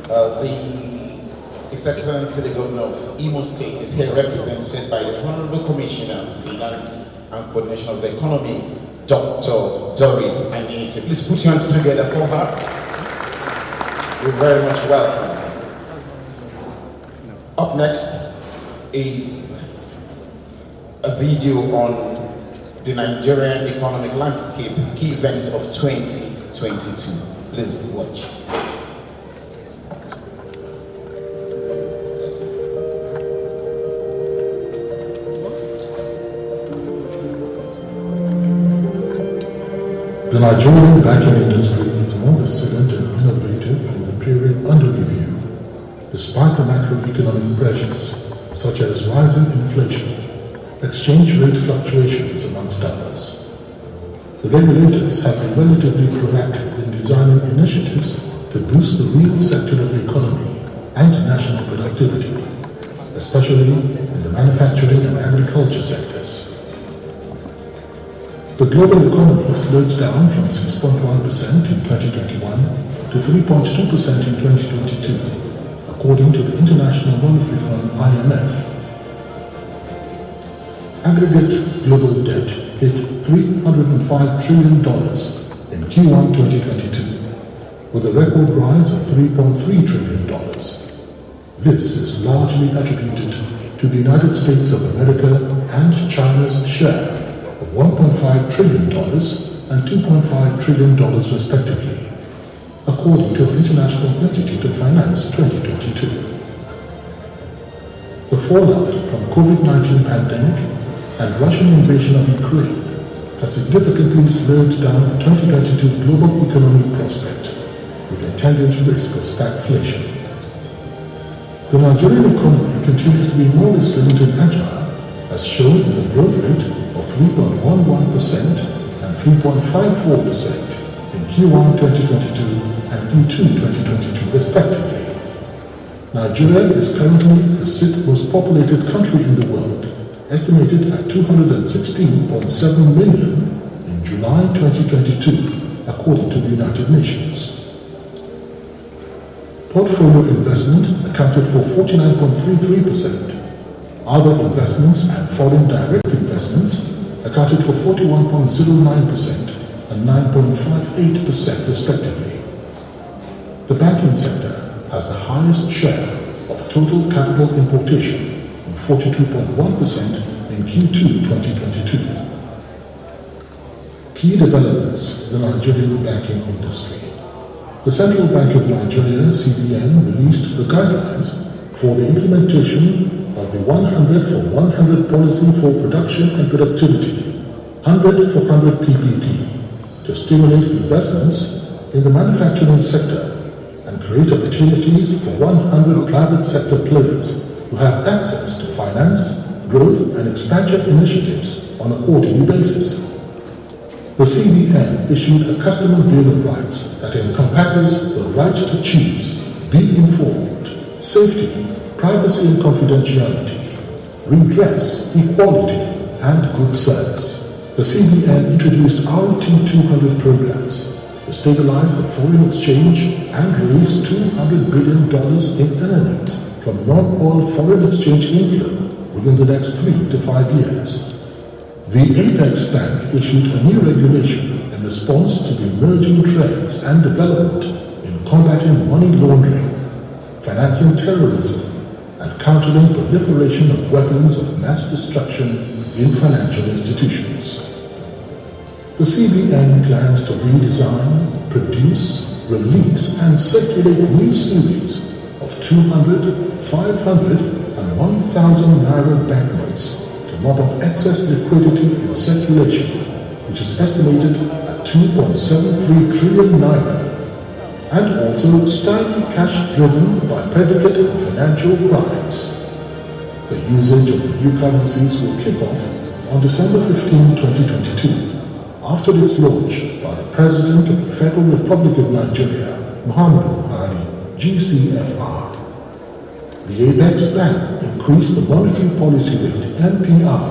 His Excellency the Governor of Imo State is here represented by the Honorable Commissioner of Finance and Coordination of the Economy, Dr. Doris Anita. Please put your hands together for her. You're very much welcome. Up next is a video on the Nigerian economic landscape, key events of 2022. Please watch. The Nigerian banking industry is more resilient and innovative in the period under review, despite the macroeconomic pressures such as rising inflation, exchange rate fluctuations, amongst others. The regulators have been relatively proactive in designing initiatives to boost the real sector of the economy and national productivity, especially in the manufacturing and agriculture sectors. The global economy slowed down from 6.1% in 2021 to 3.2% in 2022, according to the International Monetary Fund (IMF). Aggregate global debt hit $305 trillion in Q1 2022, with a record rise of $3.3 trillion. This is largely attributed to the United States of America and China's share of $1.5 trillion and $2.5 trillion respectively, according to the International Institute of Finance 2022. The fallout from COVID-19 pandemic and Russian invasion of Ukraine has significantly slowed down the 2022 global economic prospect, with the attendant risk of stagflation. The Nigerian economy continues to be more resilient and agile, as shown in the growth rate of 3.11% and 3.54% in Q1 2022 and Q2 2022 respectively. Nigeria is currently the 6th most populated country in the world, estimated at 216.7 million in July 2022, according to the United Nations. Portfolio investment accounted for 49.33%. Other investments and foreign direct investments accounted for 41.09% and 9.58% respectively. The banking sector has the highest share of total capital importation, 42.1% in Q2 2022. Key developments in the Nigerian banking industry. The Central Bank of Nigeria, CBN, released the guidelines for the implementation of the 100 for 100 policy for production and productivity, 100 for 100 PPP, to stimulate investments in the manufacturing sector and create opportunities for 100 private sector players who have access to finance, growth and expansion initiatives on a quarterly basis. The CBN issued a customer bill of rights that encompasses the right to choose, be informed, safety, privacy and confidentiality, redress, equality, and good service. The CBN introduced RT200 programs to stabilize the foreign exchange and raise $200 billion in earnings from non-oil foreign exchange inflow within the next 3 to 5 years. The Apex Bank issued a new regulation in response to the emerging trends and development in combating money laundering, financing terrorism, and countering proliferation of weapons of mass destruction in financial institutions. The CBN plans to redesign, produce, release, and circulate new series of 200, 500, and 1,000 Naira banknotes to mop up excess liquidity in circulation, which is estimated at 2.73 trillion Naira, and also stymie cash driven by predicate and financial crimes. The usage of the new currencies will kick off on December 15, 2022, after its launch by the President of the Federal Republic of Nigeria, Muhammadu Buhari, GCFR. The Apex Bank increased the monetary policy rate (MPR)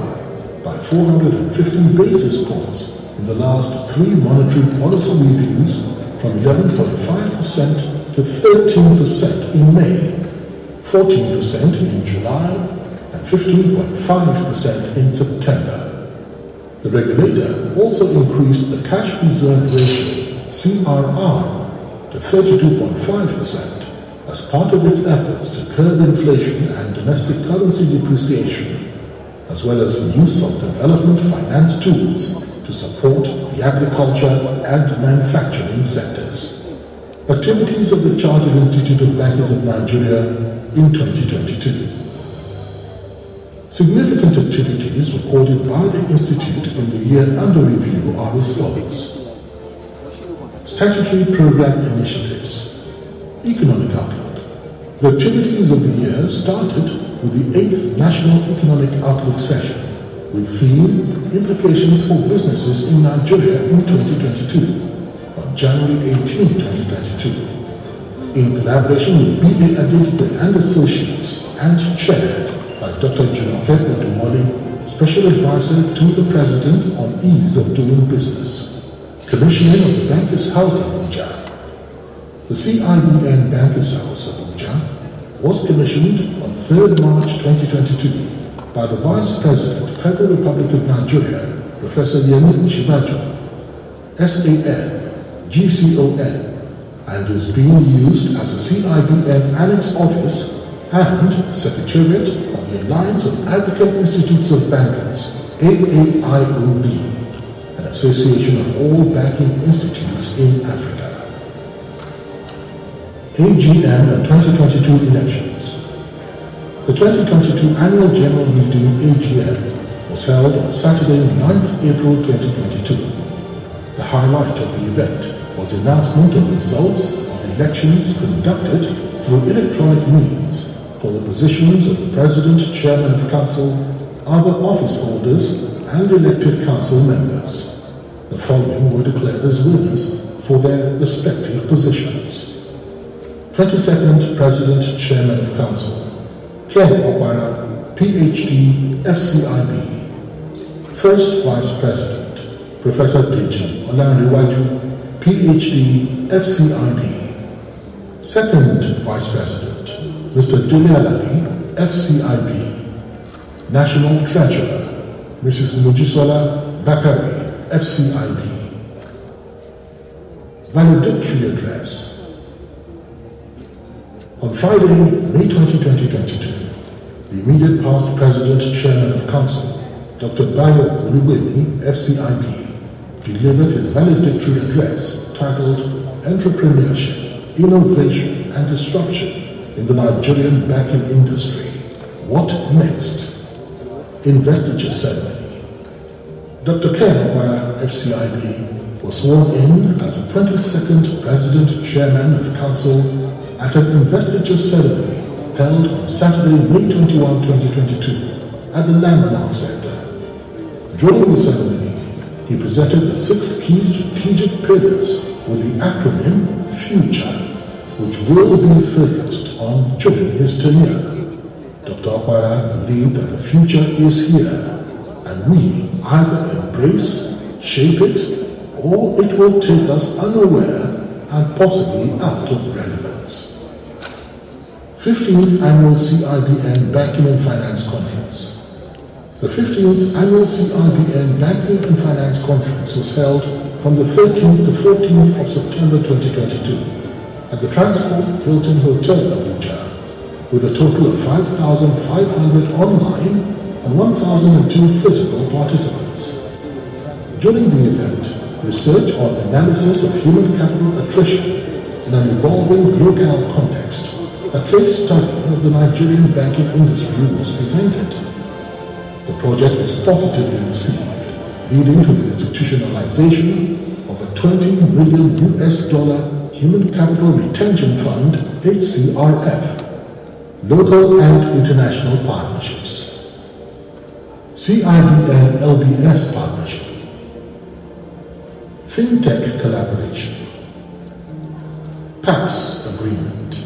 by 450 basis points in the last 3 monetary policy reviews, from 11.5% to 13% in May, 14% in July, and 15.5% in September. The regulator also increased the cash reserve ratio, CRR, to 32.5% as part of its efforts to curb inflation and domestic currency depreciation, as well as the use of development finance tools to support the agriculture and manufacturing sectors. Activities of the Chartered Institute of Bankers of Nigeria in 2022. Significant activities recorded by the Institute in the year under review are as follows. Statutory program initiatives. Economic outlook. The activities of the year started with the 8th National Economic Outlook session with theme Implications for Businesses in Nigeria in 2022 on January 18, 2022. In collaboration with B.A. Adedipe and Associates and chaired by Dr. Jumoke Odumole, Special Advisor to the President on Ease of Doing Business, Commissioning of the Bankers House Abuja. The CIBN Bankers House Abuja was commissioned on 3rd March 2022 by the Vice President, Federal Republic of Nigeria, Professor Yemi Ishibajo, SAN, GCON, and is being used as a CIBN Annex Office and Secretariat of the Alliance of African Institutes of Bankers, AAIOB, an association of all banking institutes in Africa. AGM and 2022 elections. The 2022 Annual General Meeting AGM was held on Saturday, 9th April 2022. The highlight of the event was the announcement of results of elections conducted through electronic means for the positions of the President, Chairman of Council, other office holders, and elected council members. The following were declared as winners for their respective positions. 22nd President, Chairman of Council, Ken Okwara, PhD, FCIB. First Vice President, Professor Deji Olanrewaju, PhD, FCIB. Second Vice President, Mr. Dele Alabi, FCIB. National Treasurer, Mrs. Mojisola Bakari, FCIB. Valedictory Address. On Friday, May 20, 2022, the immediate past President, Chairman of Council, Dr. Bayo Oluwemi, FCIB, delivered his valedictory address titled Entrepreneurship, Innovation and Disruption in the Nigerian banking industry. What next? Investiture ceremony. Dr. Ken Okwara, FCIB, was sworn in as the 22nd President Chairman of Council at an investiture ceremony held on Saturday, May 21, 2022 at the Landmark Center. During the ceremony, he presented the 6 key strategic pillars with the acronym FUTURE, which will be focused on during his tenure. Dr. Okwara believed that the future is here, and we either embrace, shape it, or it will take us unaware and possibly out of relevance. 15th Annual CIBN Banking and Finance Conference. The 15th Annual CIBN Banking and Finance Conference was held from the 13th to 14th of September 2022 at the Transport Hilton Hotel, Abuja, with a total of 5,500 online and 1,002 physical participants. During the event, research on analysis of human capital attrition in an evolving local context, a case study of the Nigerian banking industry was presented. The project was positively received, leading to the institutionalization of a $20 million Human Capital Retention Fund, HCRF, local and international partnerships. CIBN LBS partnership. FinTech collaboration. PAPS agreement.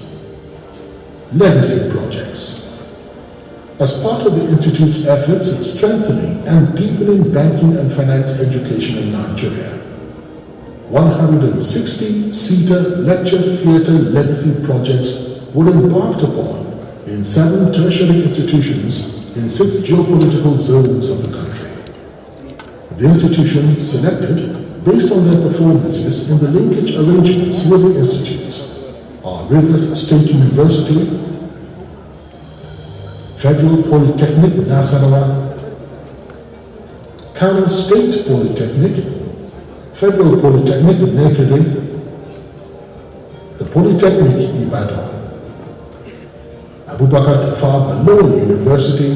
Legacy projects. As part of the Institute's efforts in strengthening and deepening banking and finance education in Nigeria, 160-seater lecture theatre legacy projects were embarked upon in 7 tertiary institutions in 6 geopolitical zones of the country. The institutions selected based on their performances in the linkage arrangements with the institutes are Rivers State University, Federal Polytechnic Nasarawa, Kano State Polytechnic, Federal Polytechnic Nekede, the Polytechnic Ibadan, Abubakar Tafawa Balewa University,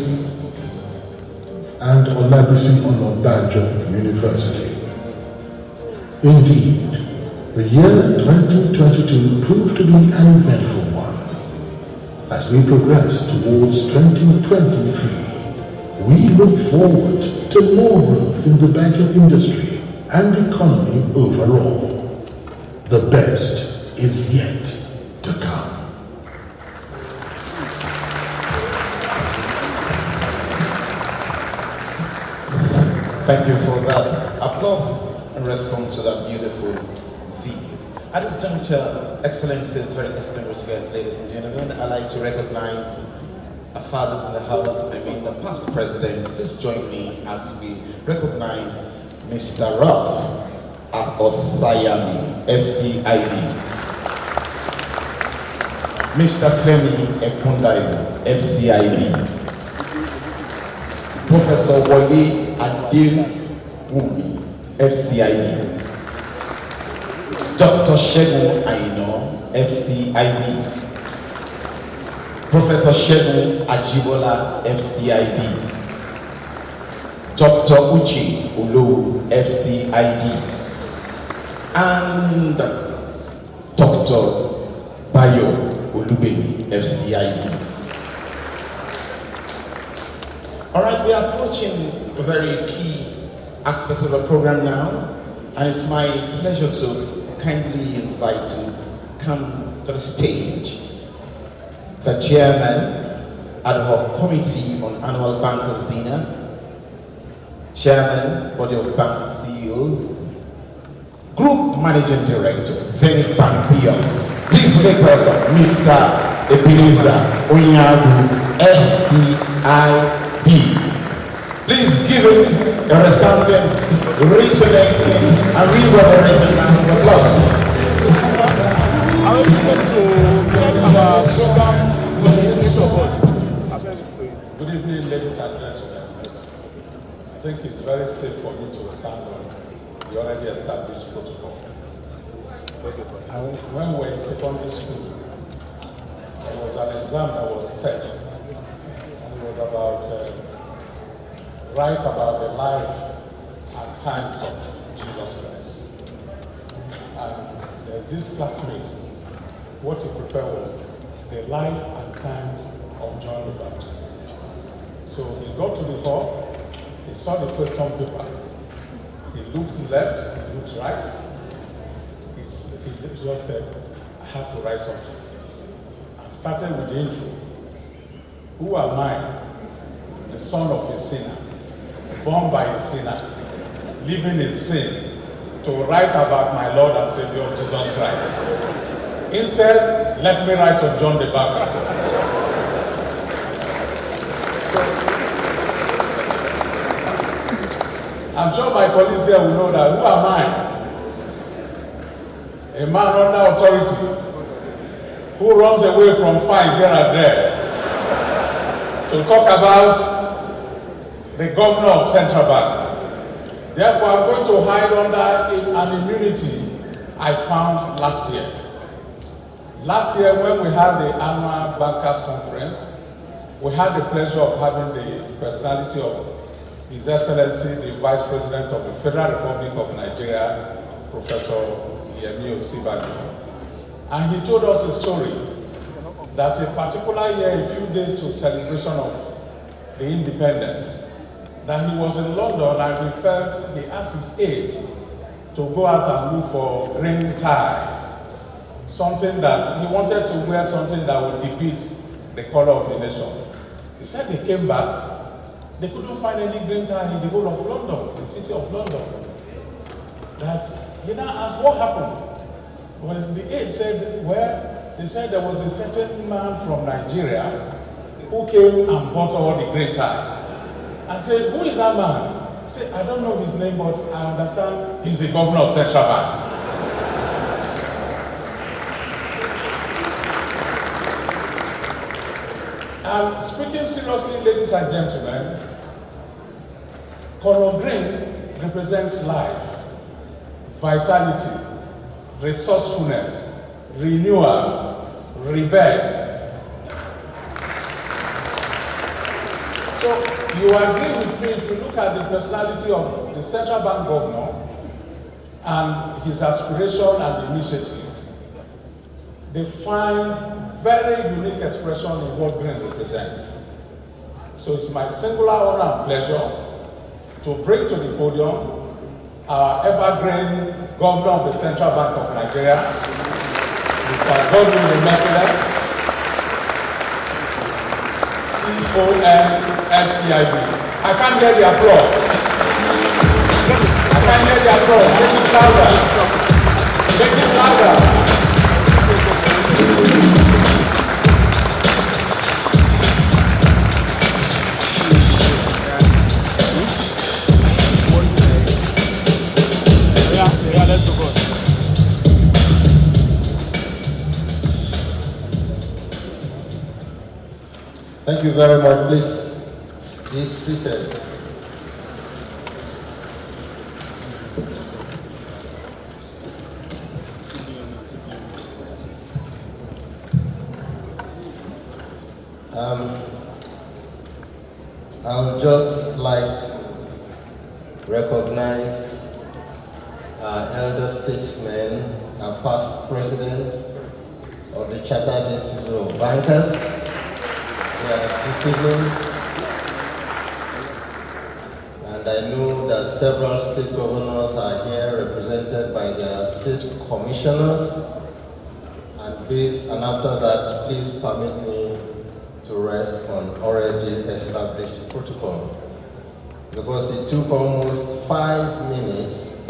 and Olabisi Onabanjo University. Indeed, the year 2022 proved to be an eventful one. As we progress towards 2023, we look forward to more growth in the banking industry and economy overall. The best is yet to come. Thank you for that applause in response to that beautiful theme. At this juncture, Excellencies, very distinguished guests, ladies and gentlemen, I'd like to recognize our fathers in the house, the past presidents. Please join me as we recognize Mr. Ralph Osayami, FCIB. Mr. Femi Ekundayo, FCIB. Professor Wole Adewumi, FCIB. Dr. Segun Aino, FCIB. Professor Segun Ajibola, FCIB. Dr. Uche Olowu, FCIB. And Dr. Bayo Olubemi, FCIB. All right, we are approaching a very key aspect of the program now, and it's my pleasure to kindly invite to come to the stage the chairman, ad hoc committee on annual bankers dinner, chairman, body of bank CEOs, group managing director, Zenith Bank Bios. Please make welcome Mr. Ebenezer Onyagu, FCIB. Please give him a resounding, resonating, and reverberating round of applause. I was going to check our program. Good evening, ladies and gentlemen. I think it's very safe for me to stand on the already established protocol. When we were in secondary school, there was an exam that was set, and it was about write about the life and times of Jesus Christ. And there's this classmate, what he prepared was the life and times of John the Baptist. So he got to the hall, he saw the question paper, he looked left, he looked right, he just said, I have to write something. And started with the intro. Who am I? The son of a sinner, born by a sinner, living in sin, to write about my Lord and Savior Jesus Christ. Instead, let me write of John the Baptist. So, I'm sure my colleagues here will know that. Who am I? A man under authority who runs away from fines here and there to talk about the governor of Central Bank. Therefore, I'm going to hide under an immunity I found last year. Last year, when we had the annual bankers conference, we had the pleasure of having the personality of His Excellency, the Vice President of the Federal Republic of Nigeria, Professor Emefiele. And he told us a story that a particular year, a few days to celebration of the independence, that he was in London and he asked his aides to go out and look for ring ties. Something that he wanted to wear, something that would depict the color of the nation. He said they came back, they couldn't find any green tie in the whole of London, the city of London. That He now asked, what happened? Well, the aide said, well, they said there was a certain man from Nigeria who came and bought all the grain ties. I said, who is that man? He said, I don't know his name, but I understand he's the governor of Central Bank. And speaking seriously, ladies and gentlemen, color green represents life, vitality, resourcefulness, renewal, rebirth. So you agree with me if you look at the personality of the central bank governor and his aspiration and initiatives, they find very unique expression in what green represents. So it's my singular honor and pleasure to bring to the podium our evergreen governor of the Central Bank of Nigeria, Mr. Godwin Emefiele, CON-FCIB. I can't hear the applause. I can't hear the applause. Make it louder. Make it louder. Thank you very much. Please be seated. I would just like to recognize our elder statesmen, our past presidents of the Chartered Institute of Bankers. This evening, and I know that several state governors are here represented by their state commissioners, and after that, please permit me to rest on already established protocol, because it took almost 5 minutes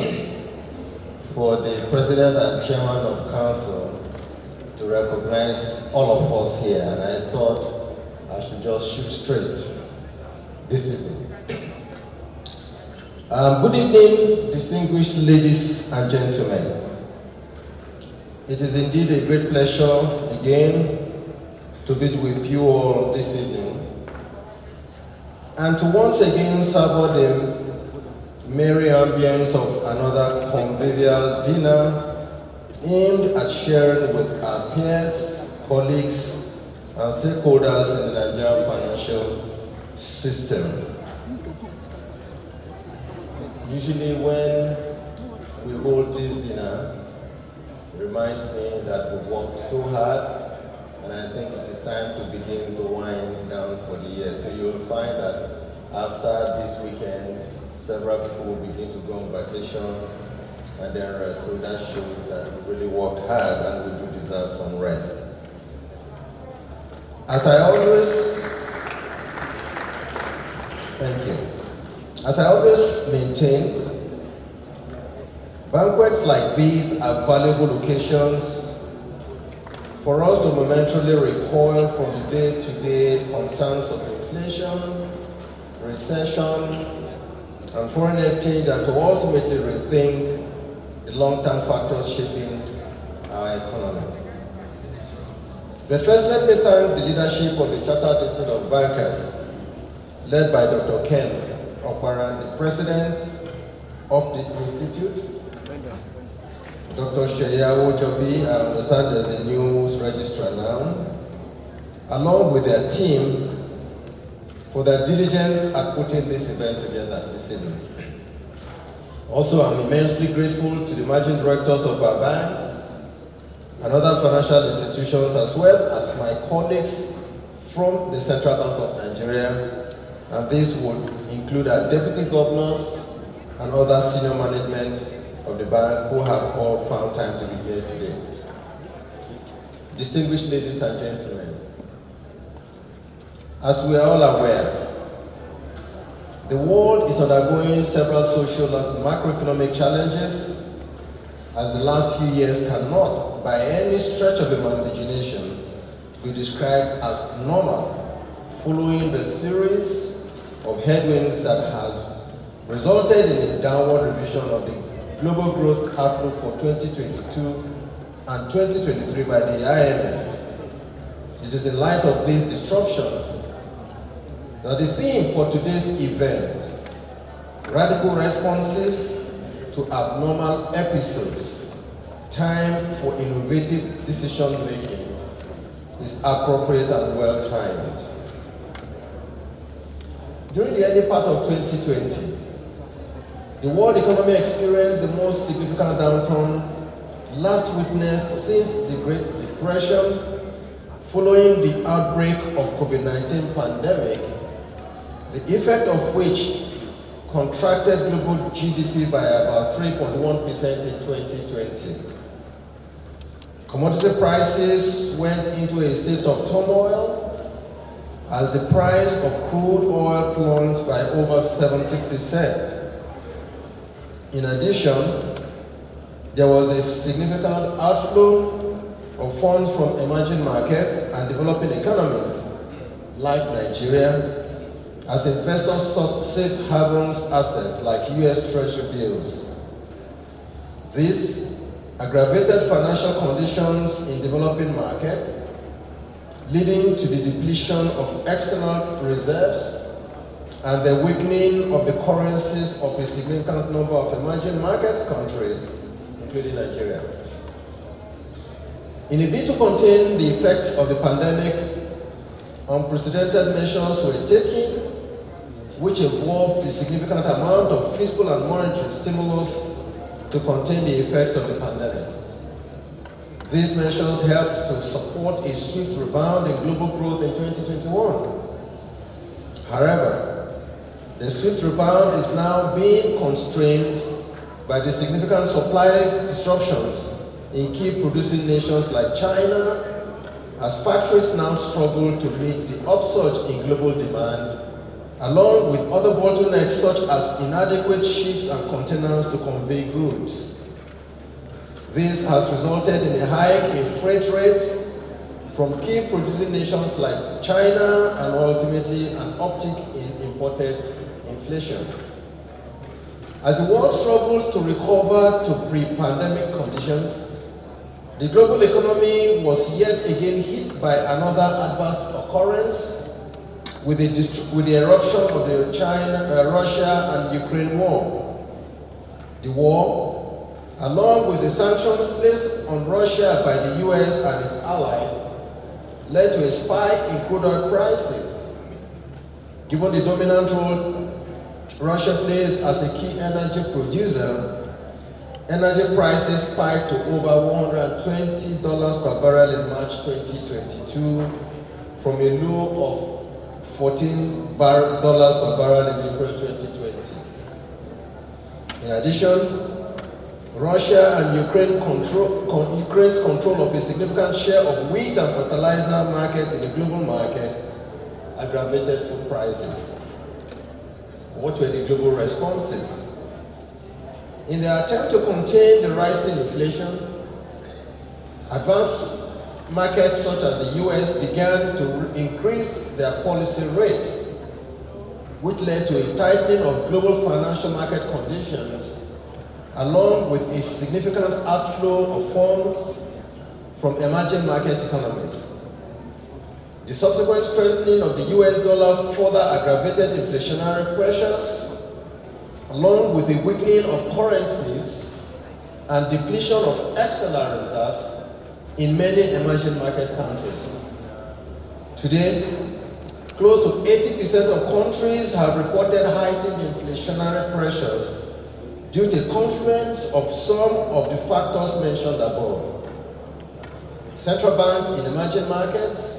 for the president and chairman of council to recognize all of us here, and I thought I should just shoot straight this evening. Good evening, distinguished ladies and gentlemen. It is indeed a great pleasure again to be with you all this evening and to once again savor the merry ambience of another convivial dinner aimed at sharing with our peers, colleagues, and stakeholders in the Nigerian financial system. Usually when we hold this dinner, it reminds me that we worked so hard, and I think it is time to begin to wind down for the year. So you will find that after this weekend, several people will begin to go on vacation and then rest. So that shows that we really worked hard and we do deserve some rest. As I always maintained, banquets like these are valuable occasions for us to momentarily recoil from the day-to-day concerns of inflation, recession, and foreign exchange, and to ultimately rethink the long-term factors shaping our economy. But first, let me thank the leadership of the Chartered Institute of Bankers, led by Dr. Ken Okpara, the president of the institute, Dr. Sheya Ojobi, I understand there's a news registrar now, along with their team for their diligence at putting this event together this evening. Also, I'm immensely grateful to the managing directors of our banks and other financial institutions, as well as my colleagues from the Central Bank of Nigeria, and this would include our deputy governors and other senior management of the bank who have all found time to be here today. Distinguished ladies and gentlemen, as we are all aware, the world is undergoing several social and macroeconomic challenges as the last few years cannot, by any stretch of imagination, be described as normal, following the series of headwinds that has resulted in a downward revision of the global growth outlook for 2022 and 2023 by the IMF. It is in light of these disruptions that the theme for today's event, radical responses to abnormal episodes, time for innovative decision making, is appropriate and well timed. During the early part of 2020, the world economy experienced the most significant downturn last witnessed since the Great Depression, following the outbreak of COVID-19 pandemic, the effect of which contracted global GDP by about 3.1% in 2020. Commodity prices went into a state of turmoil as the price of crude oil plunged by over 70%. In addition, there was a significant outflow of funds from emerging markets and developing economies like Nigeria, as investors sought safe havens assets like US Treasury bills. This aggravated financial conditions in developing markets, leading to the depletion of external reserves and the weakening of the currencies of a significant number of emerging market countries, including Nigeria. In a bid to contain the effects of the pandemic, unprecedented measures were taken, which involved a significant amount of fiscal and monetary stimulus to contain the effects of the pandemic. These measures helped to support a swift rebound in global growth in 2021. However, the swift rebound is now being constrained by the significant supply disruptions in key producing nations like China, as factories now struggle to meet the upsurge in global demand, along with other bottlenecks such as inadequate ships and containers to convey goods. This has resulted in a hike in freight rates from key producing nations like China and ultimately an uptick in imported inflation. As the world struggles to recover to pre-pandemic conditions, the global economy was yet again hit by another adverse occurrence with the eruption of the Russia and Ukraine war. The war, along with the sanctions placed on Russia by the US and its allies, led to a spike in crude oil prices. Given the dominant role Russia plays as a key energy producer, energy prices spiked to over $120 per barrel in March 2022 from a low of $14 per barrel in April 2020. In addition, Russia and Ukraine's control of a significant share of wheat and fertilizer market in the global market aggravated food prices. What were the global responses? In their attempt to contain the rising inflation, advanced markets such as the US began to increase their policy rates, which led to a tightening of global financial market conditions, along with a significant outflow of funds from emerging market economies. The subsequent strengthening of the US dollar further aggravated inflationary pressures, along with the weakening of currencies and depletion of external reserves in many emerging market countries. Today, close to 80% of countries have reported heightened inflationary pressures due to a confluence of some of the factors mentioned above. Central banks in emerging markets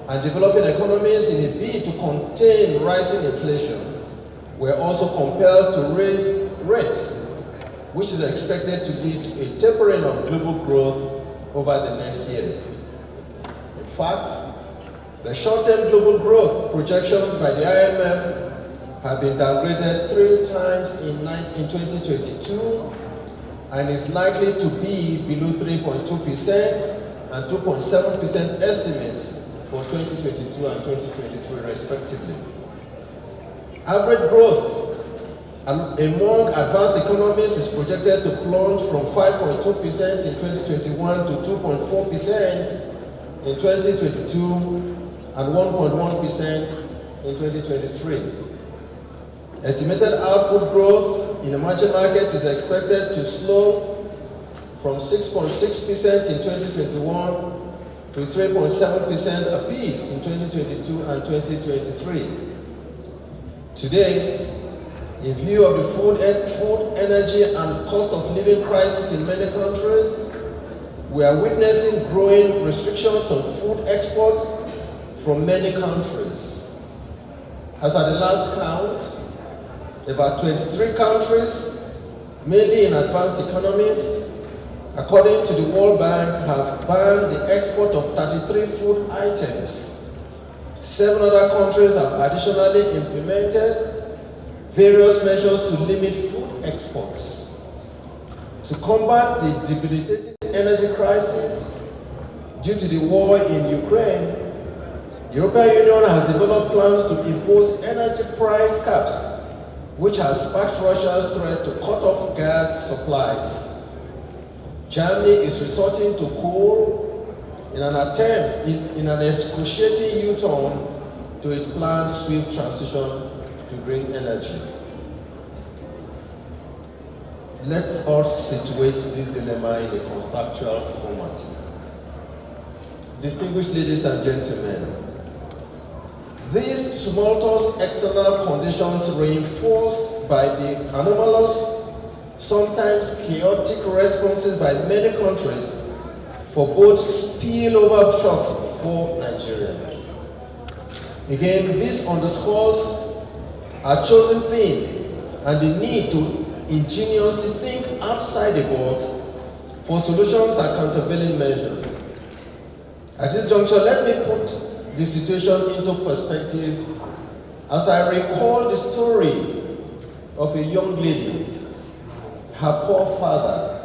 and developing economies, in a bid to contain rising inflation, were also compelled to raise rates, which is expected to lead to a tapering of global growth over the next years. In fact, the short-term global growth projections by the IMF have been downgraded 3 times in 2022 and is likely to be below 3.2% and 2.7% estimates for 2022 and 2023 respectively. Average growth among advanced economies is projected to plunge from 5.2% in 2021 to 2.4% in 2022 and 1.1% in 2023. Estimated output growth in emerging markets is expected to slow from 6.6% in 2021 to 3.7% apiece in 2022 and 2023. Today, in view of the food, energy, and cost of living crisis in many countries, we are witnessing growing restrictions on food exports from many countries. As at the last count, about 23 countries, mainly in advanced economies, according to the World Bank, have banned the export of 33 food items. 7 other countries have additionally implemented various measures to limit food exports. To combat the debilitating energy crisis due to the war in Ukraine, the European Union has developed plans to impose energy price caps, which has sparked Russia's threat to cut off gas supplies. Germany is resorting to coal in an attempt, in an excruciating U-turn to its planned swift transition to green energy. Let us situate this dilemma in a contextual format. Distinguished ladies and gentlemen, these tumultuous external conditions reinforced by the anomalous, sometimes chaotic responses by many countries for both spillover shocks for Nigeria. Again, this underscores our chosen theme and the need to ingeniously think outside the box for solutions and countervailing measures. At this juncture, let me put the situation into perspective as I recall the story of a young lady, her poor father,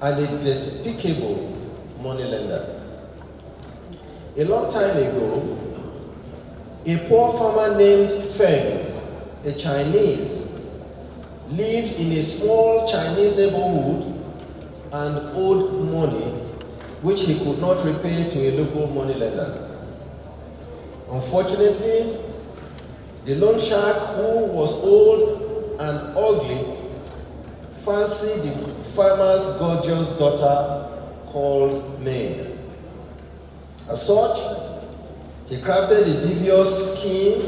and a despicable moneylender. A long time ago, a poor farmer named Feng, a Chinese, lived in a small Chinese neighborhood and owed money which he could not repay to a local moneylender. Unfortunately, the loan shark, who was old and ugly, fancied the farmer's gorgeous daughter called May. As such, he crafted a devious scheme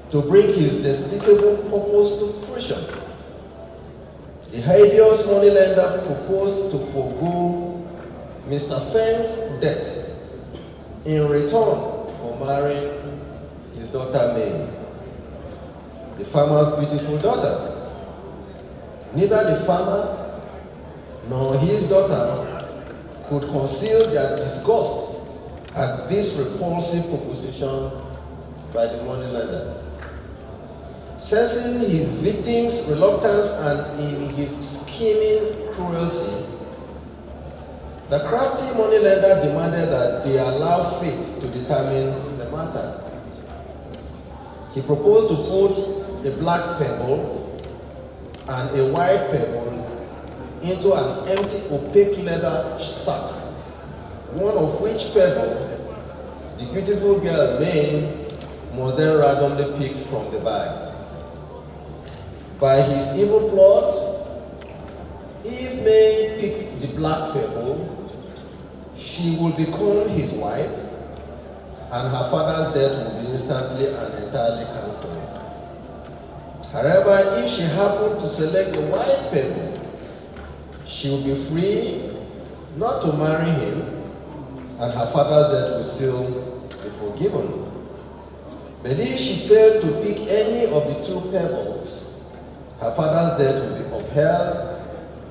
to bring his despicable purpose to fruition. The hideous moneylender proposed to forego Mr. Feng's debt in return for marrying his daughter May, the farmer's beautiful daughter. Neither the farmer nor his daughter could conceal their disgust at this repulsive proposition by the moneylender. Sensing his victim's reluctance and in his scheming cruelty, the crafty moneylender demanded that they allow fate to determine the matter. He proposed to put a black pebble and a white pebble into an empty opaque leather sack, one of which pebble the beautiful girl May must then randomly pick from the bag. By his evil plot, if May picked the black pebble, she would become his wife, and her father's death would be instantly and entirely cancelled. However, if she happened to select the white pebble, she would be free not to marry him, and her father's death would still be forgiven. But if she failed to pick any of the two pebbles, her father's death would be upheld,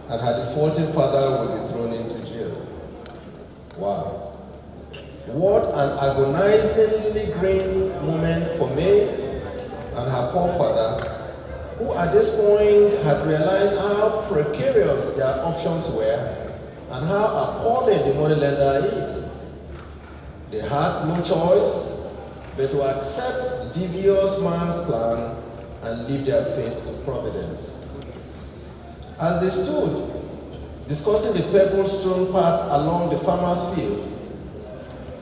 and her defaulting father would be thrown into jail. Wow. What an agonizingly grim moment for May and her poor father, who at this point had realized how precarious their options were and how appalling the moneylender is. They had no choice but to accept the devious man's plan and leave their fate to Providence. As they stood discussing the pebble-strewn path along the farmer's field,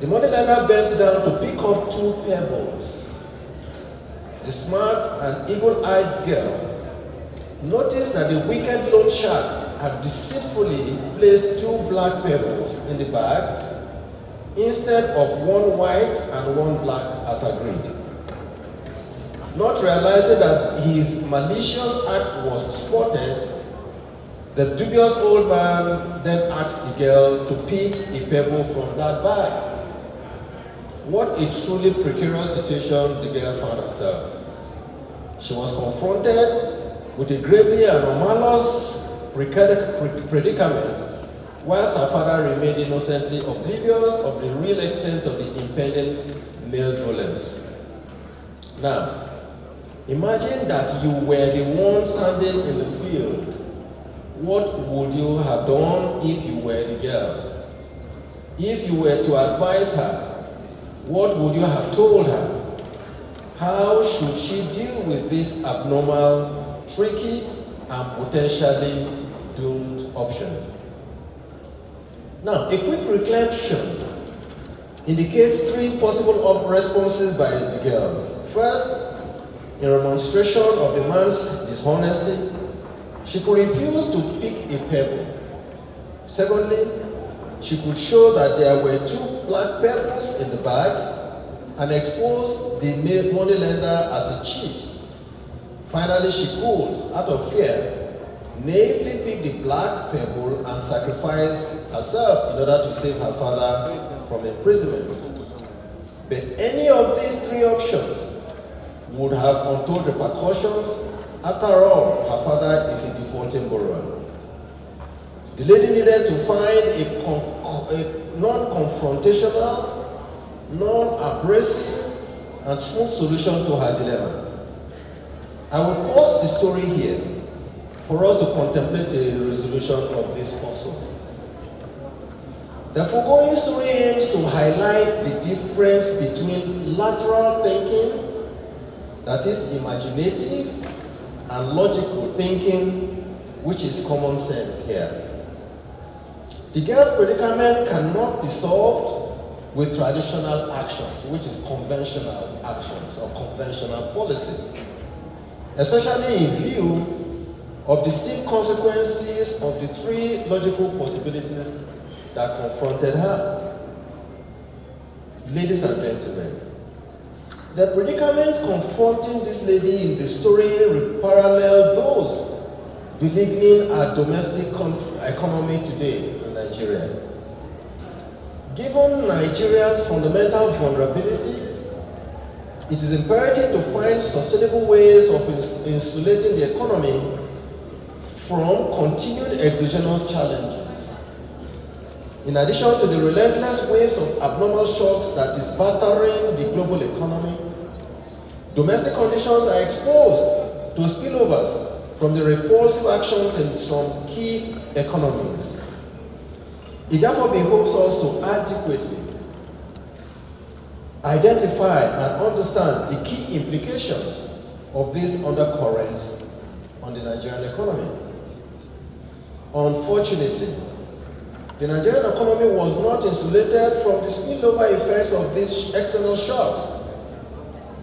the moneylender bent down to pick up 2 pebbles. The smart and eagle-eyed girl noticed that the wicked loan shark had deceitfully placed 2 black pebbles in the bag instead of 1 white and 1 black as agreed. Not realizing that his malicious act was spotted, the dubious old man then asked the girl to pick a pebble from that bag. What a truly precarious situation the girl found herself. She was confronted with a gravely anomalous predicament, whilst her father remained innocently oblivious of the real extent of the impending male violence. Now, imagine that you were the one standing in the field. What would you have done if you were the girl? If you were to advise her, what would you have told her? How should she deal with this abnormal, tricky, and potentially doomed option? Now, a quick reflection indicates 3 possible responses by the girl. First, in remonstration of the man's dishonesty, she could refuse to pick a pebble. Secondly, she could show that there were 2 black pebbles in the bag and expose the moneylender as a cheat. Finally, she could, out of fear, naively pick the black pebble and sacrifice herself in order to save her father from imprisonment. But any of these 3 options would have untold repercussions. After all, her father is a defaulting borrower. The lady needed to find a non-confrontational, non-abrasive, and smooth solution to her dilemma. I will pause the story here for us to contemplate the resolution of this puzzle. The foregoing story aims to highlight the difference between lateral thinking, that is imaginative, and logical thinking, which is common sense here. The girl's predicament cannot be solved with traditional actions, which is conventional actions or conventional policies, especially in view of the steep consequences of the 3 logical possibilities that confronted her. Ladies and gentlemen, the predicament confronting this lady in the story parallel those beleaguering our domestic economy today in Nigeria. Given Nigeria's fundamental vulnerabilities, it is imperative to find sustainable ways of insulating the economy from continued exogenous challenges. In addition to the relentless waves of abnormal shocks that is battering the global economy, domestic conditions are exposed to spillovers from the repulsive actions in some key economies. It therefore behoves us to adequately identify and understand the key implications of these undercurrents on the Nigerian economy. Unfortunately, the Nigerian economy was not insulated from the spillover effects of these external shocks,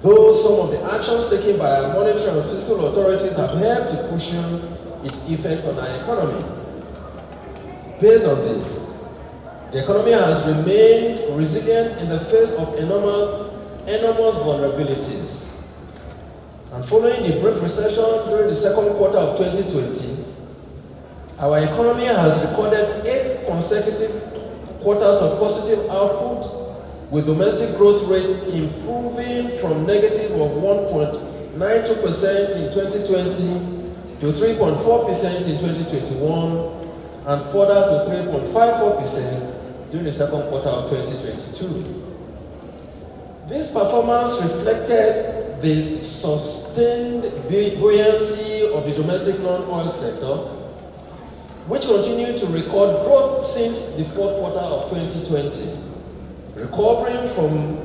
though some of the actions taken by our monetary and fiscal authorities have helped to cushion its effect on our economy. Based on this, the economy has remained resilient in the face of enormous vulnerabilities. And following the brief recession during the second quarter of 2020, our economy has recorded 8 consecutive quarters of positive output, with domestic growth rates improving from negative of 1.92% in 2020 to 3.4% in 2021 and further to 3.54% during the second quarter of 2022. This performance reflected the sustained buoyancy of the domestic non-oil sector, which continued to record growth since the fourth quarter of 2020, recovering from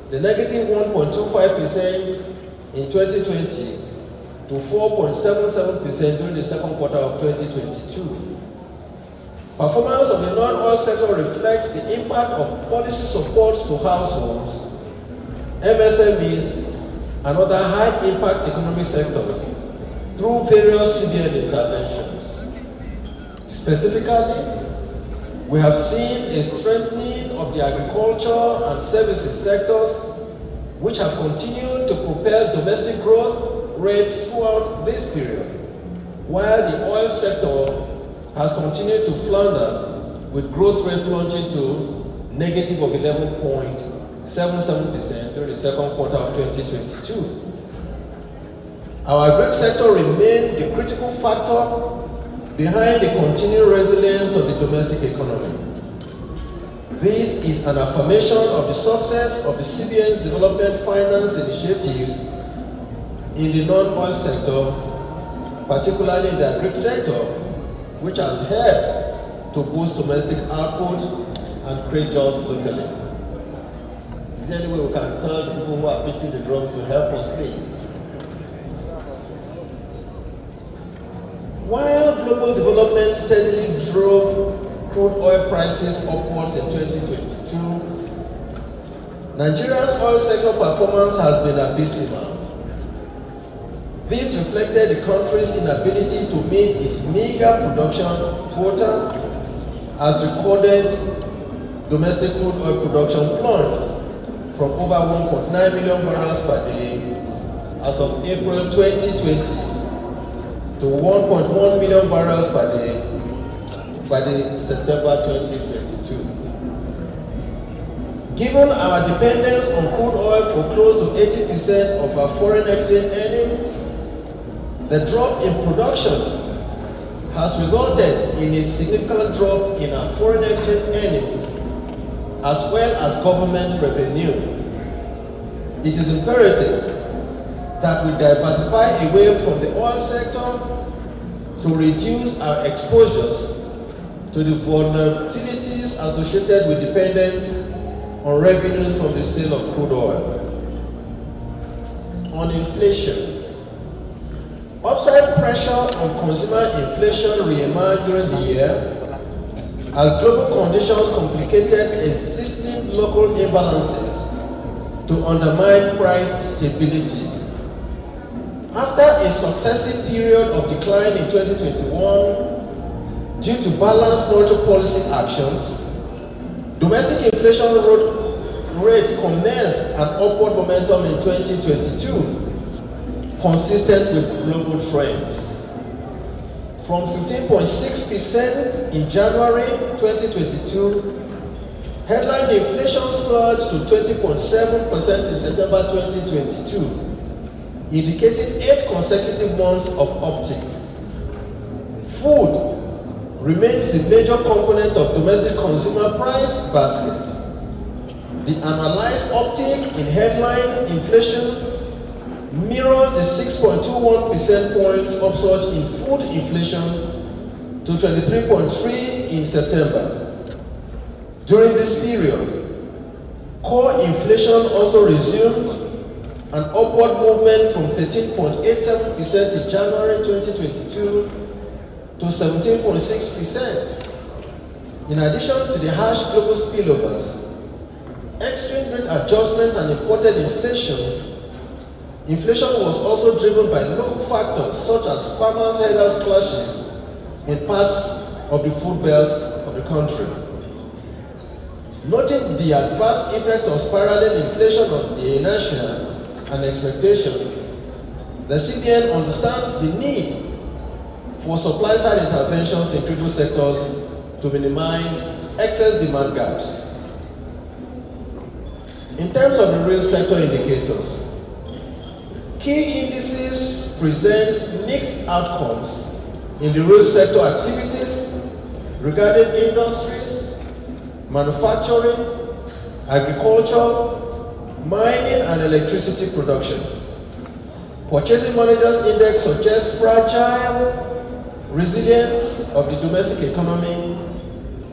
the negative 1.25% in 2020 to 4.77% during the second quarter of 2022. Performance of the non-oil sector reflects the impact of policy supports to households, MSMEs, and other high-impact economic sectors through various CBN interventions. Specifically, we have seen a strengthening of the agriculture and services sectors, which have continued to propel domestic growth rates throughout this period, while the oil sector has continued to flounder, with growth rate plunging to negative of 11.77% during the second quarter of 2022. Our agri sector remained the critical factor behind the continued resilience of the domestic economy. This is an affirmation of the success of the CBN's development finance initiatives in the non-oil sector, particularly in the agri sector, which has helped to boost domestic output and create jobs locally. Is there any way we can tell the people who are beating the drums to help us, please? While global development steadily drove crude oil prices upwards in 2022, Nigeria's oil sector performance has been abysmal. This reflected the country's inability to meet its meager production quota, as recorded. Domestic crude oil production plunged from over 1.9 million barrels per day as of April 2020 to 1.1 million barrels per day by the September 2022. Given our dependence on crude oil for close to 80% of our foreign exchange earnings, the drop in production has resulted in a significant drop in our foreign exchange earnings as well as government revenue. It is imperative that we diversify away from the oil sector to reduce our exposures to the vulnerabilities associated with dependence on revenues from the sale of crude oil. On inflation, upside pressure on consumer inflation re-emerged during the year as global conditions complicated existing local imbalances to undermine price stability. After a successive period of decline in 2021 due to balanced monetary policy actions, domestic inflation rate commenced an upward momentum in 2022, consistent with global trends. From 15.6% in January 2022, headline inflation surged to 20.7% in September 2022, indicating 8 consecutive months of uptick. Food remains a major component of domestic consumer price basket. The analyzed uptick in headline inflation mirrors the 6.21% points upsurge in food inflation to 23.3% in September. During this period, core inflation also resumed an upward movement from 13.87% in January 2022 to 17.6%. In addition to the harsh global spillovers, exchange rate adjustments and imported inflation was also driven by local factors such as farmers' herders clashes in parts of the food belts of the country. Noting the adverse effects of spiraling inflation on the inertia and expectations, the CBN understands the need for supply-side interventions in critical sectors to minimize excess demand gaps. In terms of the real sector indicators, key indices present mixed outcomes in the real sector activities regarding industries, manufacturing, agriculture, mining, and electricity production. Purchasing Managers Index suggests fragile resilience of the domestic economy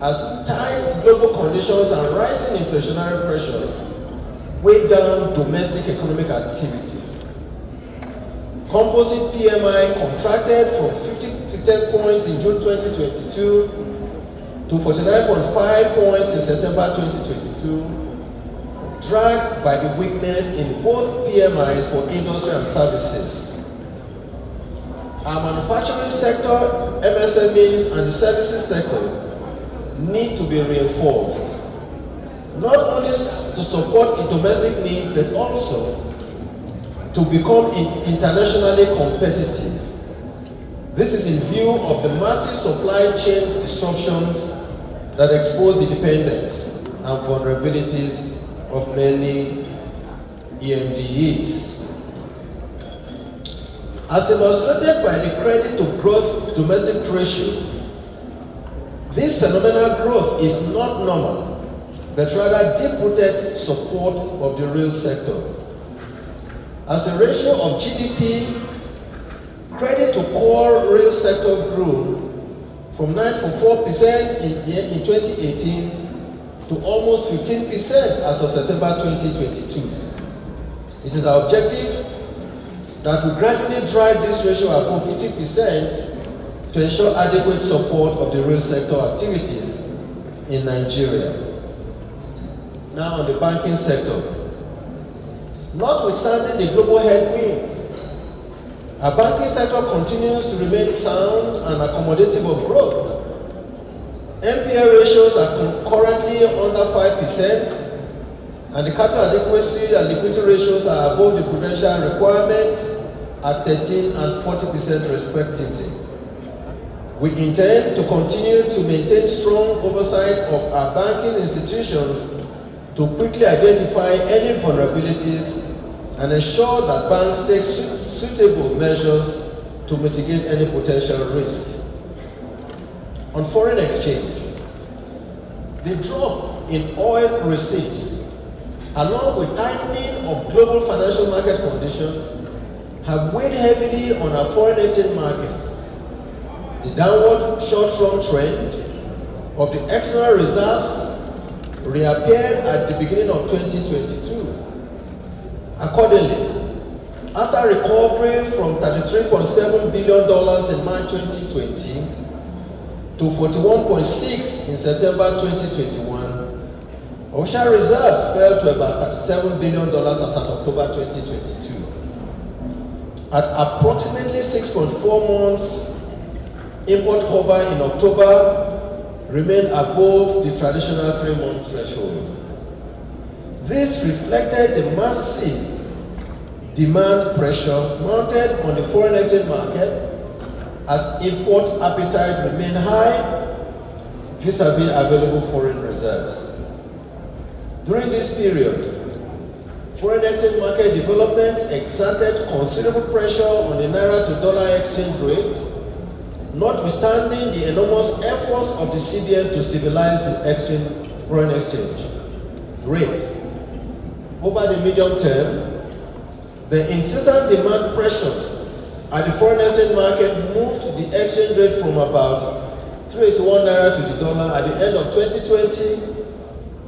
as tight global conditions and rising inflationary pressures weigh down domestic economic activities. Composite PMI contracted from 50 points in June 2022 to 49.5 points in September 2022, dragged by the weakness in both PMIs for industry and services. Our manufacturing sector, MSMEs, and the services sector need to be reinforced, not only to support domestic needs, but also to become internationally competitive. This is in view of the massive supply chain disruptions that expose the dependence and vulnerabilities of many EMDEs. As illustrated by the credit to gross domestic ratio, this phenomenal growth is not normal, but rather deep-rooted support of the real sector. As a ratio of GDP, credit to core real sector grew from 9.4% in 2018 to almost 15% as of September 2022. It is our objective that we gradually drive this ratio above 50% to ensure adequate support of the real sector activities in Nigeria. Now on the banking sector. Notwithstanding the global headwinds, our banking sector continues to remain sound and accommodative of growth. NPL ratios are currently under 5%, and the capital adequacy and liquidity ratios are above the prudential requirements at 13 and 40% respectively. We intend to continue to maintain strong oversight of our banking institutions to quickly identify any vulnerabilities and ensure that banks take suitable measures to mitigate any potential risk. On foreign exchange, the drop in oil receipts, along with tightening of global financial market conditions, have weighed heavily on our foreign exchange markets. The downward short-term trend of the external reserves reappeared at the beginning of 2022. Accordingly, after recovery from $33.7 billion in March 2020 to $41.6 in September 2021, official reserves fell to about $37 billion as of October 2022. At approximately 6.4 months, import cover in October remained above the traditional 3-month threshold. This reflected the massive demand pressure mounted on the foreign exchange market as import appetite remained high vis-à-vis available foreign reserves. During this period, foreign exchange market developments exerted considerable pressure on the naira to dollar exchange rate, notwithstanding the enormous efforts of the CBN to stabilize the foreign exchange rate. Over the medium term, the insistent demand pressures at the foreign exchange market moved the exchange rate from about 381 naira to the dollar at the end of 2020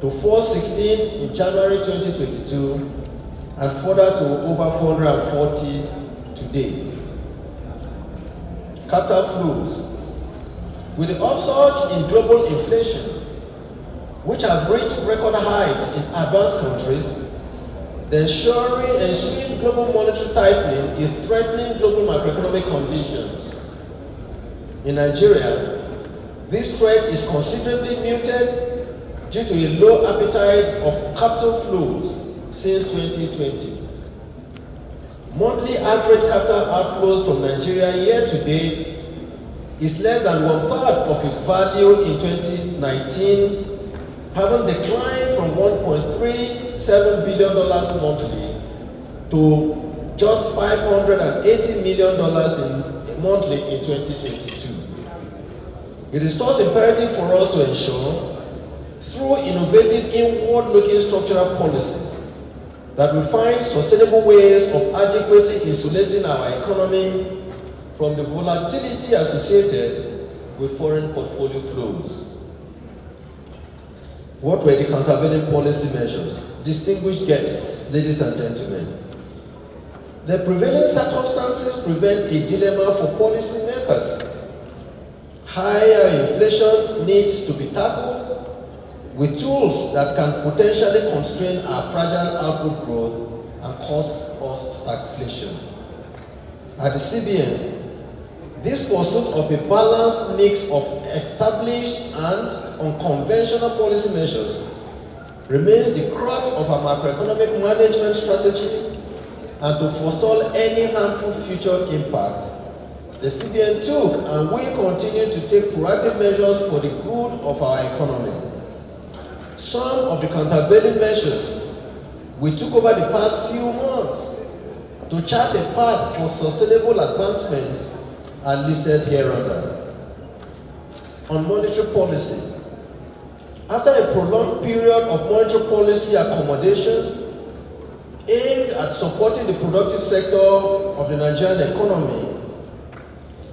to 416 in January 2022 and further to over 440 today. Capital flows. With the upsurge in global inflation, which have reached record heights in advanced countries, the ensuing global monetary tightening is threatening global macroeconomic conditions. In Nigeria, this threat is considerably muted due to a low appetite of capital flows since 2020. Monthly average capital outflows from Nigeria year to date is less than 1/3 of its value in 2019, having declined from $1.37 billion monthly to just $580 million monthly in 2022. It is thus imperative for us to ensure, through innovative inward-looking structural policies, that we find sustainable ways of adequately insulating our economy from the volatility associated with foreign portfolio flows. What were the countervailing policy measures? Distinguished guests, ladies and gentlemen, the prevailing circumstances prevent a dilemma for policymakers. Higher inflation needs to be tackled with tools that can potentially constrain our fragile output growth and cause us stagflation. At the CBN, this pursuit of a balanced mix of established and unconventional policy measures remains the crux of our macroeconomic management strategy, and to forestall any harmful future impact, the CBN took and will continue to take proactive measures for the good of our economy. Some of the countervailing measures we took over the past few months to chart a path for sustainable advancements are listed hereunder. On monetary policy, after a prolonged period of monetary policy accommodation aimed at supporting the productive sector of the Nigerian economy,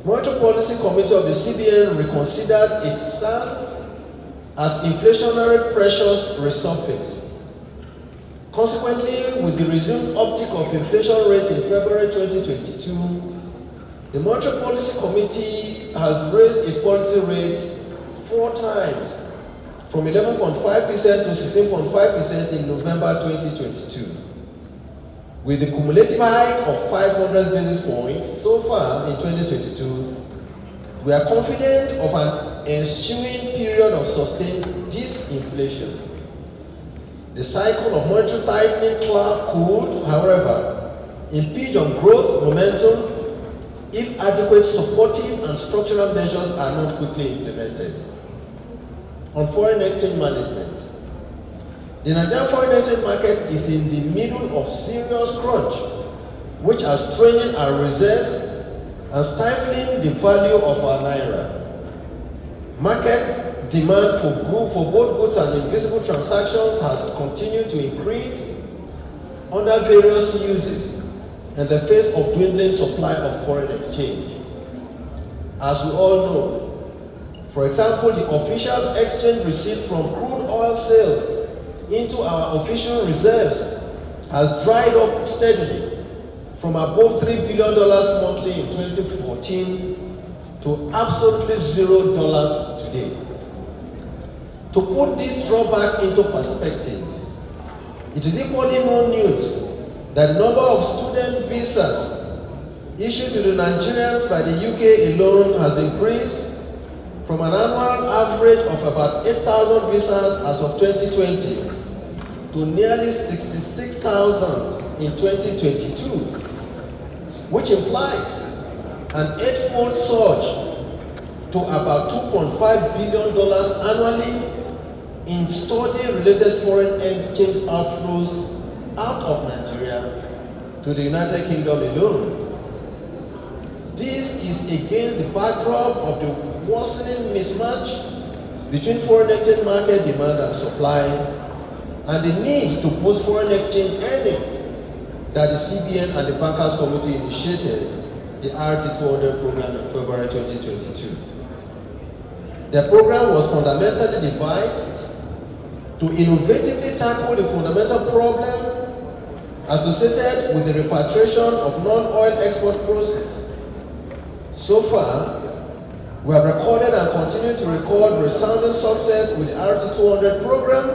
Monetary Policy Committee of the CBN reconsidered its stance as inflationary pressures resurfaced. Consequently, with the resumed uptick of inflation rate in February 2022, the Monetary Policy Committee has raised its policy rates 4 times, from 11.5% to 16.5% in November 2022. With the cumulative hike of 500 basis points so far in 2022, we are confident of an ensuing period of sustained disinflation. The cycle of monetary tightening could, however, impinge on growth momentum if adequate supportive and structural measures are not quickly implemented. On foreign exchange management, the Nigerian foreign exchange market is in the middle of serious crunch, which are straining our reserves and stifling the value of our naira. Market demand for both goods and invisible transactions has continued to increase under various uses in the face of dwindling supply of foreign exchange. As we all know, for example, the official exchange receipt from crude oil sales into our official reserves has dried up steadily from above $3 billion monthly in 2014 to absolutely $0 today. To put this drawback into perspective, it is equally no news that the number of student visas issued to the Nigerians by the UK alone has increased from an annual average of about 8,000 visas as of 2020 to nearly 66,000 in 2022, which implies an 8-fold surge to about $2.5 billion annually in study-related foreign exchange outflows out of Nigeria to the United Kingdom alone. This is against the backdrop of the worsening mismatch between foreign exchange market demand and supply, and the need to boost foreign exchange earnings that the CBN and the Bankers Committee initiated the RT200 program in February 2022. The program was fundamentally devised to innovatively tackle the fundamental problem associated with the repatriation of non-oil export process. So far, we have recorded and continue to record resounding success with the RT200 program,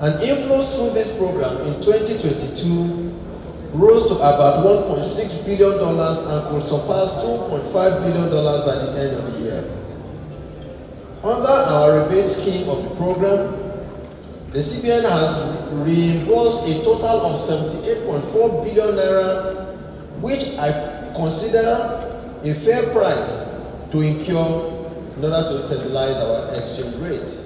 and inflows through this program in 2022 rose to about $1.6 billion and could surpass $2.5 billion by the end of the year. Under our rebate scheme of the program, the CBN has reimbursed a total of 78.4 billion naira, which I consider a fair price to incur in order to stabilize our exchange rate.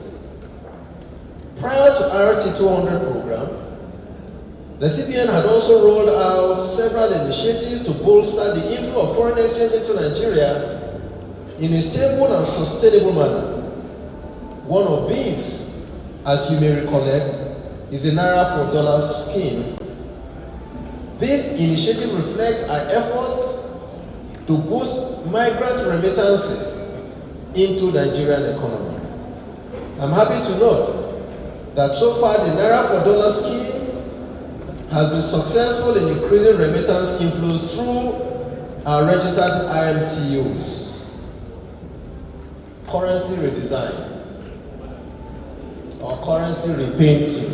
Prior to RT200 program, the CBN had also rolled out several initiatives to bolster the inflow of foreign exchange into Nigeria in a stable and sustainable manner. One of these, as you may recollect, is the Naira for Dollar scheme, This initiative reflects our efforts to boost migrant remittances into the Nigerian economy. I'm happy to note that so far the Naira for Dollar scheme has been successful in increasing remittance inflows through our registered IMTUs. Currency redesign or currency repainting.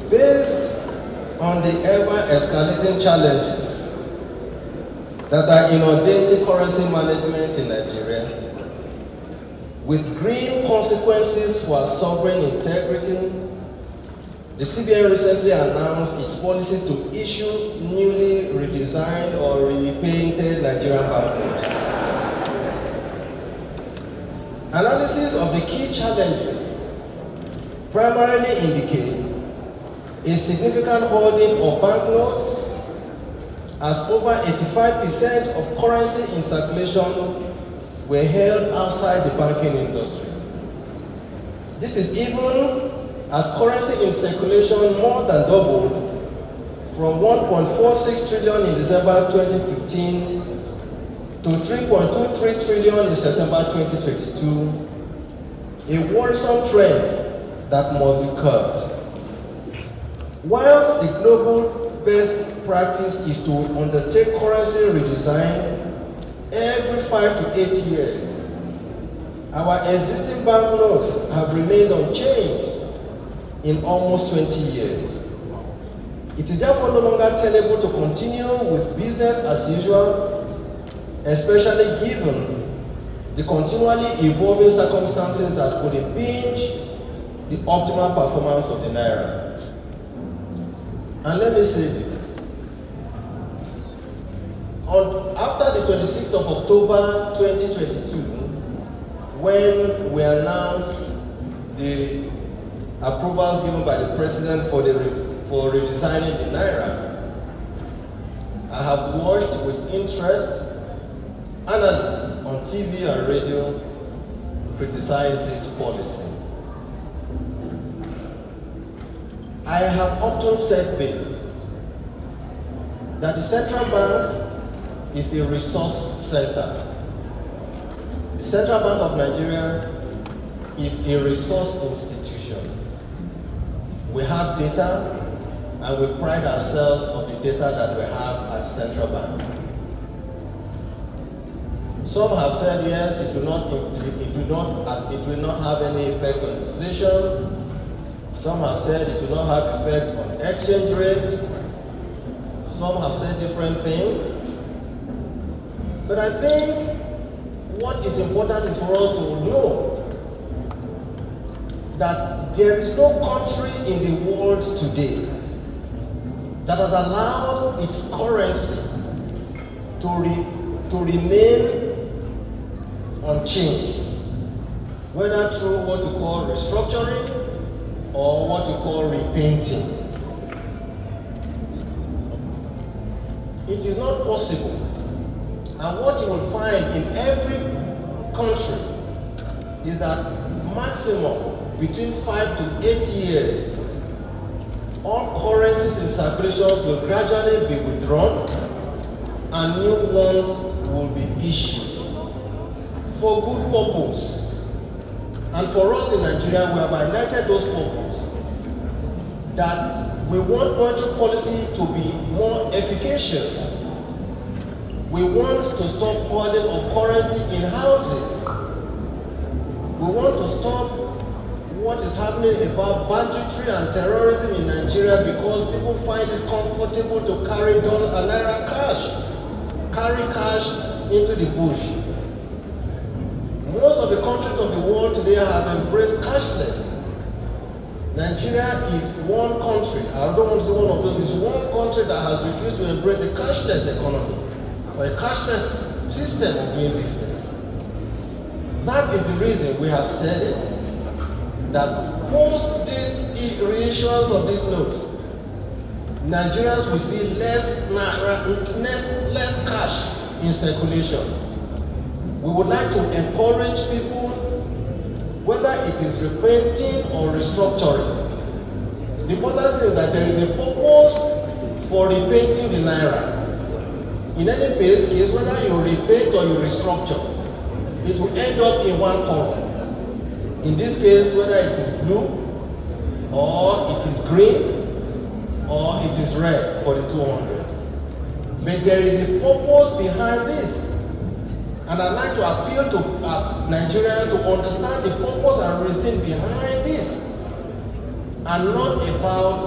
Based on the ever-escalating challenges that are inundating currency management in Nigeria, with grim consequences for our sovereign integrity, the CBN recently announced its policy to issue newly redesigned or repainted Nigerian banknotes. Analysis of the key challenges primarily indicate a significant holding of banknotes, as over 85% of currency in circulation were held outside the banking industry. This is even as currency in circulation more than doubled from 1.46 trillion in December 2015 to 3.23 trillion in September 2022, a worrisome trend that must be curbed. Whilst the global best practice is to undertake currency redesign every 5 to 8 years, our existing banknotes have remained unchanged in almost 20 years. It is therefore no longer tenable to continue with business as usual, especially given the continually evolving circumstances that could impinge the optimal performance of the Naira. And let me say this. After the 26th of October 2022, when we announced the approvals given by the President for redesigning the Naira, I have watched with interest analysts on TV and radio criticize this policy. I have often said this, that the central bank is a resource center. The Central Bank of Nigeria is a resource institution. We have data and we pride ourselves on the data that we have at Central Bank. Some have said yes, it will not have any effect on inflation. Some have said it will not have effect on exchange rate. Some have said different things. But I think what is important is for us to know that there is no country in the world today that has allowed its currency to remain unchanged, whether through what you call restructuring or what you call repainting. It is not possible. And what you will find in every country is that maximum between 5 to 8 years, all currencies in circulation will gradually be withdrawn and new ones will be issued for good purpose. And for us in Nigeria, we have highlighted those purposes, that we want monetary policy to be more efficacious. We want to stop hoarding of currency in houses. We want to stop what is happening about banditry and terrorism in Nigeria because people find it comfortable to carry Naira cash, carry cash into the bush. Most of the countries of the world today have embraced cashless. Nigeria is one country, I don't want to say one of those, is one country that has refused to embrace a cashless economy or a cashless system of doing business. That is the reason we have said it, that post this reissuance of these notes, Nigerians will see less cash in circulation. We would like to encourage people, whether it is reprinting or restructuring. The important thing is that there is a purpose for repainting the naira. In any case, whether you repaint or you restructure, it will end up in one color. In this case, whether it is blue, or it is green, or it is red for the 200. But there is a purpose behind this. And I'd like to appeal to Nigerians to understand the purpose and reason behind this. And not about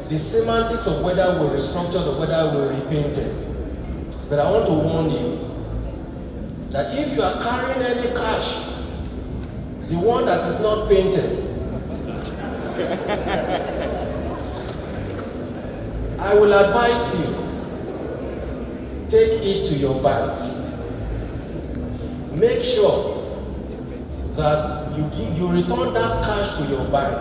the semantics of whether we restructured or whether we repainted. But I want to warn you that if you are carrying any cash, the one that is not painted, I will advise you, take it to your banks. Make sure that you return that cash to your bank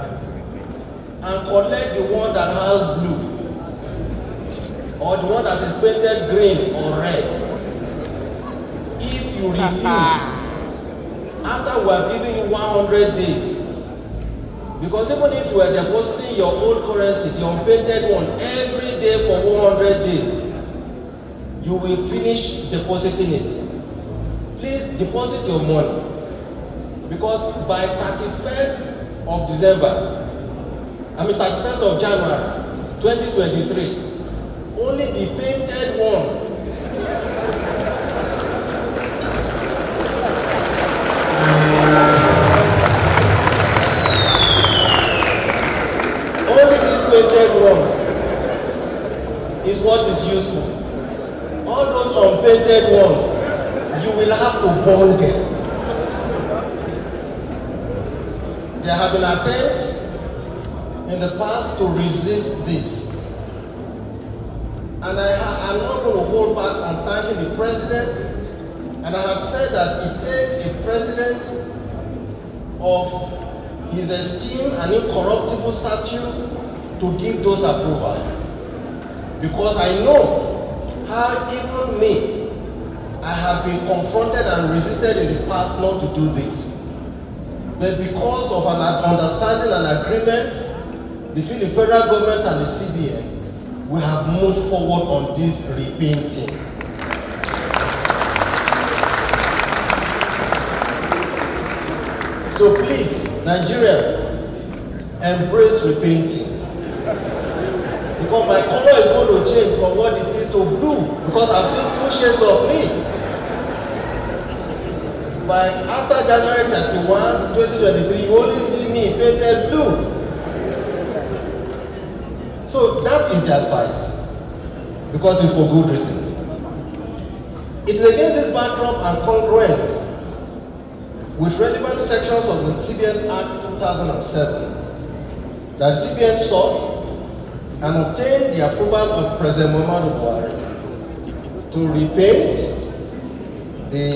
and collect the one that has blue or the one that is painted green or red. If you refuse, after we are giving you 100 days, because even if you are depositing your old currency, the unpainted one, every day for 100 days, you will finish depositing it. Please deposit your money, because by 31st of December, 31st of January 2023, only the painted one ones is what is useful. All those unpainted ones, you will have to burn them. There have been attempts in the past to resist this. And I'm not going to hold back on thanking the president. And I have said that it takes a president of his esteem and incorruptible stature to give those approvals. Because I know how even me, I have been confronted and resisted in the past not to do this. But because of an understanding and agreement between the federal government and the CBN, we have moved forward on this repainting. So please, Nigerians, embrace repainting. Because my color is going to change from what it is to blue, because I've seen 2 shades of me. By after January 31, 2023, you only see me painted blue. So that is the advice, because it's for good reasons. It is against this backdrop and congruence with relevant sections of the CBN Act 2007 that the CBN sought and obtained the approval of President Muhammadu Buhari to repaint the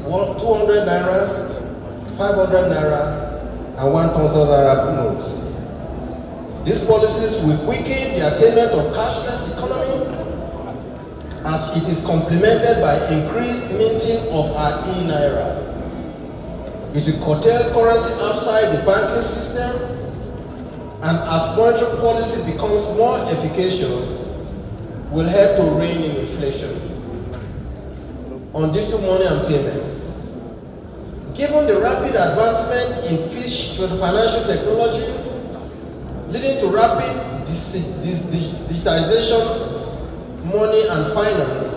200 naira, 500 naira, and 1,000 naira notes. These policies will quicken the attainment of cashless economy, as it is complemented by increased minting of our e-naira. It will curtail currency outside the banking system, and as monetary policy becomes more efficacious, will help to rein in inflation. On digital money and payments, given the rapid advancement in financial technology, leading to rapid digitization, money and finance,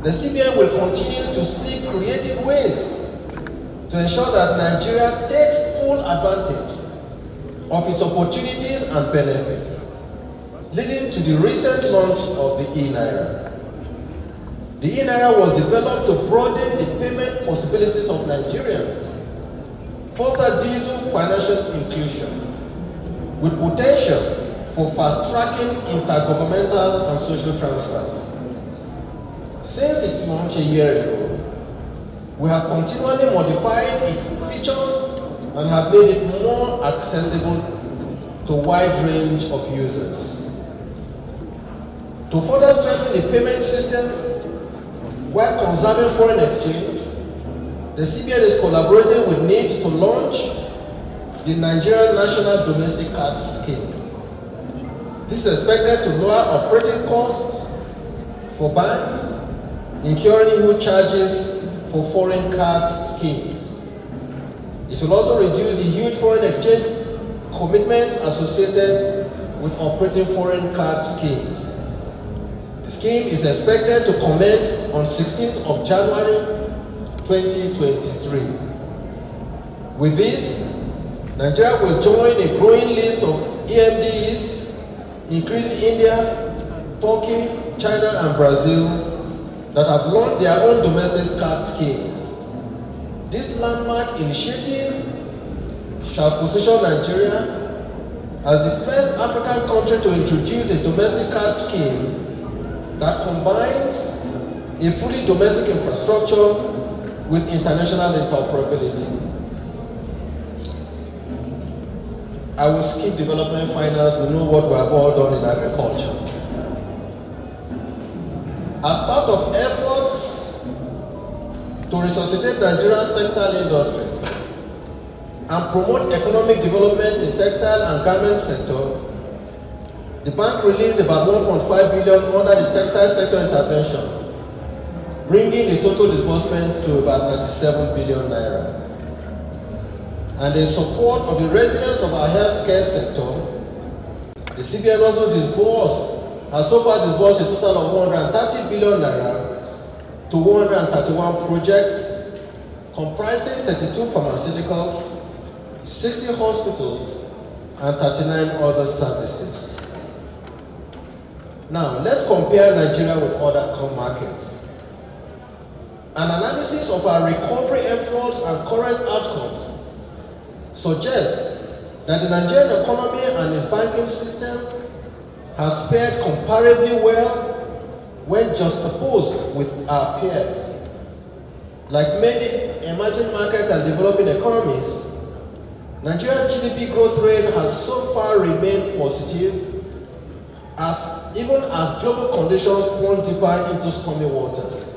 the CBN will continue to seek creative ways to ensure that Nigeria takes full advantage of its opportunities and benefits, leading to the recent launch of the e-naira. The e-naira was developed to broaden the payment possibilities of Nigerians, foster digital financial inclusion, with potential for fast-tracking intergovernmental and social transfers. Since its launch a year ago, we have continually modified its features and have made it more accessible to a wide range of users. To further strengthen the payment system while conserving foreign exchange, the CBN is collaborating with NIBSS to launch the Nigerian National Domestic Card Scheme. This is expected to lower operating costs for banks, incurring huge charges for foreign card schemes. It will also reduce the huge foreign exchange commitments associated with operating foreign card schemes. The scheme is expected to commence on 16th of January 2023. With this, Nigeria will join a growing list of EMDs, including India, Turkey, China, and Brazil, that have launched their own domestic card schemes. This landmark initiative shall position Nigeria as the first African country to introduce a domestic card scheme that combines a fully domestic infrastructure with international interoperability. I will skip development finance. We know what we have all done in agriculture. As part of efforts to resuscitate Nigeria's textile industry and promote economic development in textile and garment sector, the bank released about 1.5 billion under the textile sector intervention, bringing the total disbursements to about 97 billion naira. And in support of the resilience of our healthcare sector, the CBN also has so far disbursed a total of 130 billion naira to 131 projects comprising 32 pharmaceuticals, 60 hospitals, and 39 other services. Now, let's compare Nigeria with other markets. An analysis of our recovery efforts and current outcomes suggests that the Nigerian economy and its banking system has fared comparably well when juxtaposed with our peers. Like many emerging market and developing economies, Nigeria's GDP growth rate has so far remained positive, even as global conditions plunge deeper into stormy waters.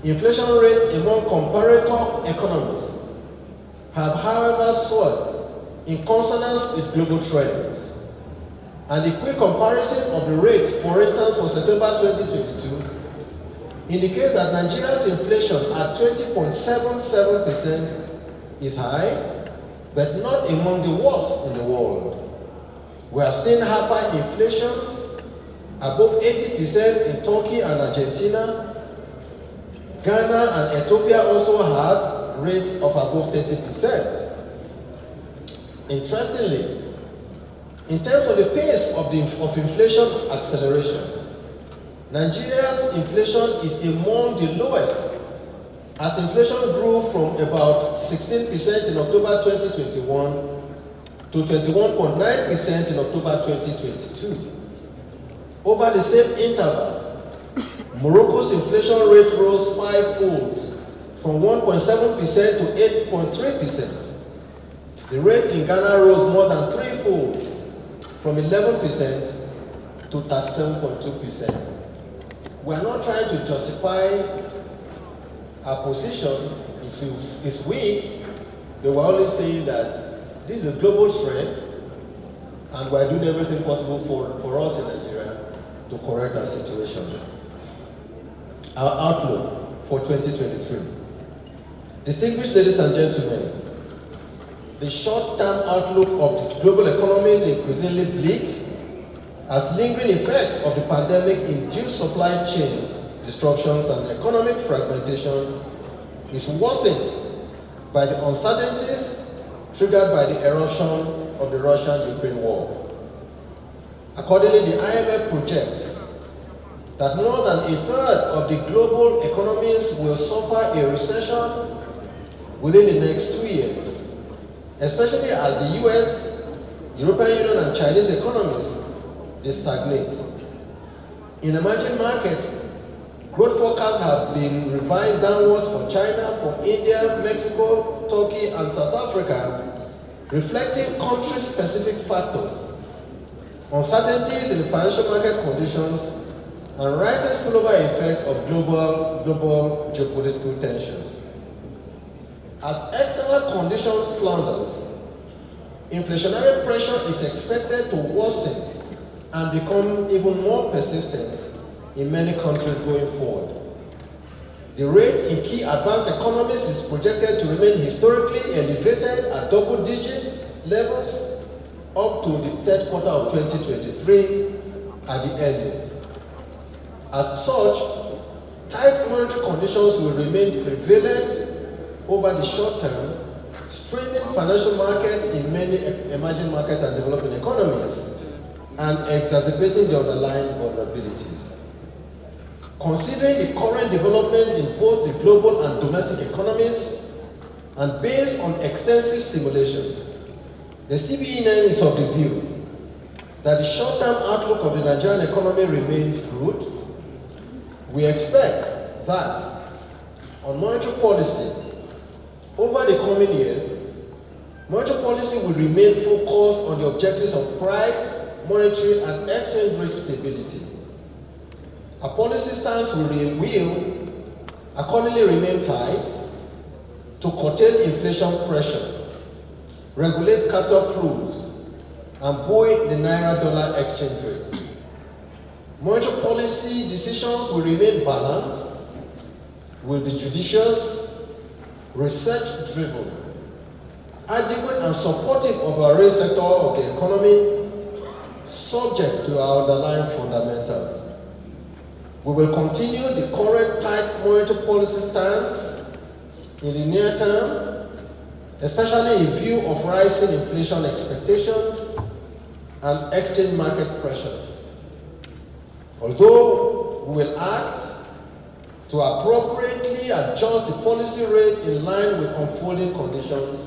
Inflation rates among comparator economies have, however, soared in consonance with global trends. And the quick comparison of the rates, for instance, for September 2022, indicates that Nigeria's inflation at 20.77% is high, but not among the worst in the world. We have seen hyperinflations above 80% in Turkey and Argentina. Ghana and Ethiopia also had rates of above 30%. Interestingly, in terms of the pace of inflation acceleration, Nigeria's inflation is among the lowest, as inflation grew from about 16% in October 2021 to 21.9% in October 2022. Over the same interval, Morocco's inflation rate rose fivefold, from 1.7% to 8.3%. The rate in Ghana rose more than threefold, from 11% to 37.2%. We are not trying to justify our position. It's weak, but we're only saying that this is a global trend, and we're doing everything possible for us in Nigeria to correct our situation. Our outlook for 2023. Distinguished ladies and gentlemen, the short-term outlook of the global economy is increasingly bleak, as lingering effects of the pandemic-induced supply chain disruptions and economic fragmentation is worsened by the uncertainties triggered by the eruption of the Russian-Ukraine war. Accordingly, the IMF projects that more than a third of the global economies will suffer a recession within the next 2 years, especially as the US, European Union, and Chinese economies they stagnate. In emerging markets, growth forecasts have been revised downwards for China, for India, Mexico, Turkey, and South Africa, reflecting country-specific factors, uncertainties in the financial market conditions, and rising spillover effects of global geopolitical tensions. As external conditions flounders, inflationary pressure is expected to worsen and become even more persistent in many countries going forward. The rate in key advanced economies is projected to remain historically elevated at double-digit levels up to the third quarter of 2023 at the earliest. As such, tight monetary conditions will remain prevalent over the short term, straining financial markets in many emerging market and developing economies and exacerbating the underlying vulnerabilities. Considering the current developments in both the global and domestic economies, and based on extensive simulations, the CBE is of the view that the short-term outlook of the Nigerian economy remains good. We expect that on monetary policy, over the coming years, monetary policy will remain focused on the objectives of price, monetary, and exchange rate stability. Our policy stance will accordingly remain tight to curtail inflation pressure, regulate capital flows, and buoy the naira-dollar exchange rate. Monetary policy decisions will remain balanced, will be judicious, research-driven, adequate and supportive of our real sector of the economy, subject to our underlying fundamentals. We will continue the current tight monetary policy stance in the near term, especially in view of rising inflation expectations and exchange market pressures. Although we will act to appropriately adjust the policy rate in line with unfolding conditions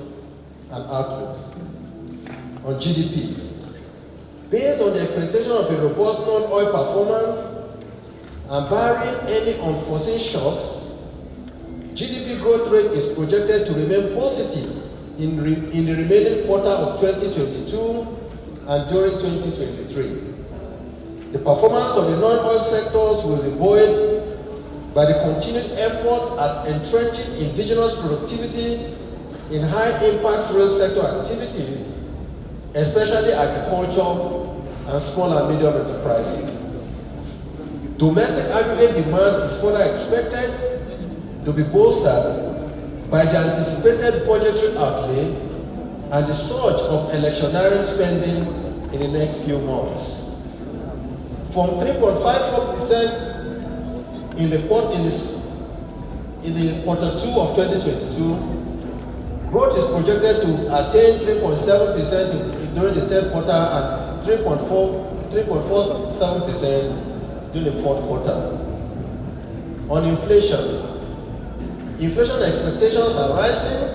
and outlooks. On GDP, based on the expectation of a robust non-oil performance and barring any unforeseen shocks, GDP growth rate is projected to remain positive in the remaining quarter of 2022 and during 2023. The performance of the non-oil sectors will be buoyed by the continued efforts at entrenching indigenous productivity in high-impact real sector activities, especially agriculture and small and medium enterprises. Domestic aggregate demand is further expected to be bolstered by the anticipated budgetary outlay and the surge of electioneering spending in the next few months. From 3.54% in the quarter 2 of 2022, growth is projected to attain 3.7% during the third quarter and 3.47% during the fourth quarter. On inflation expectations are rising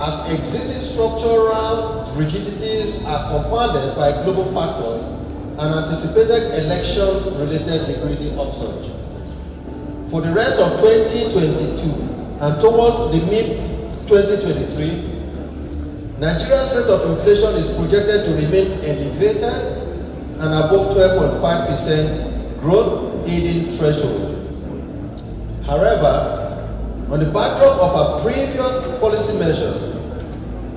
as existing structural rigidities are compounded by global factors and anticipated elections-related liquidity upsurge. For the rest of 2022 and towards the mid-2023, Nigeria's rate of inflation is projected to remain elevated and above 12.5% growth aiding threshold. However, on the backdrop of our previous policy measures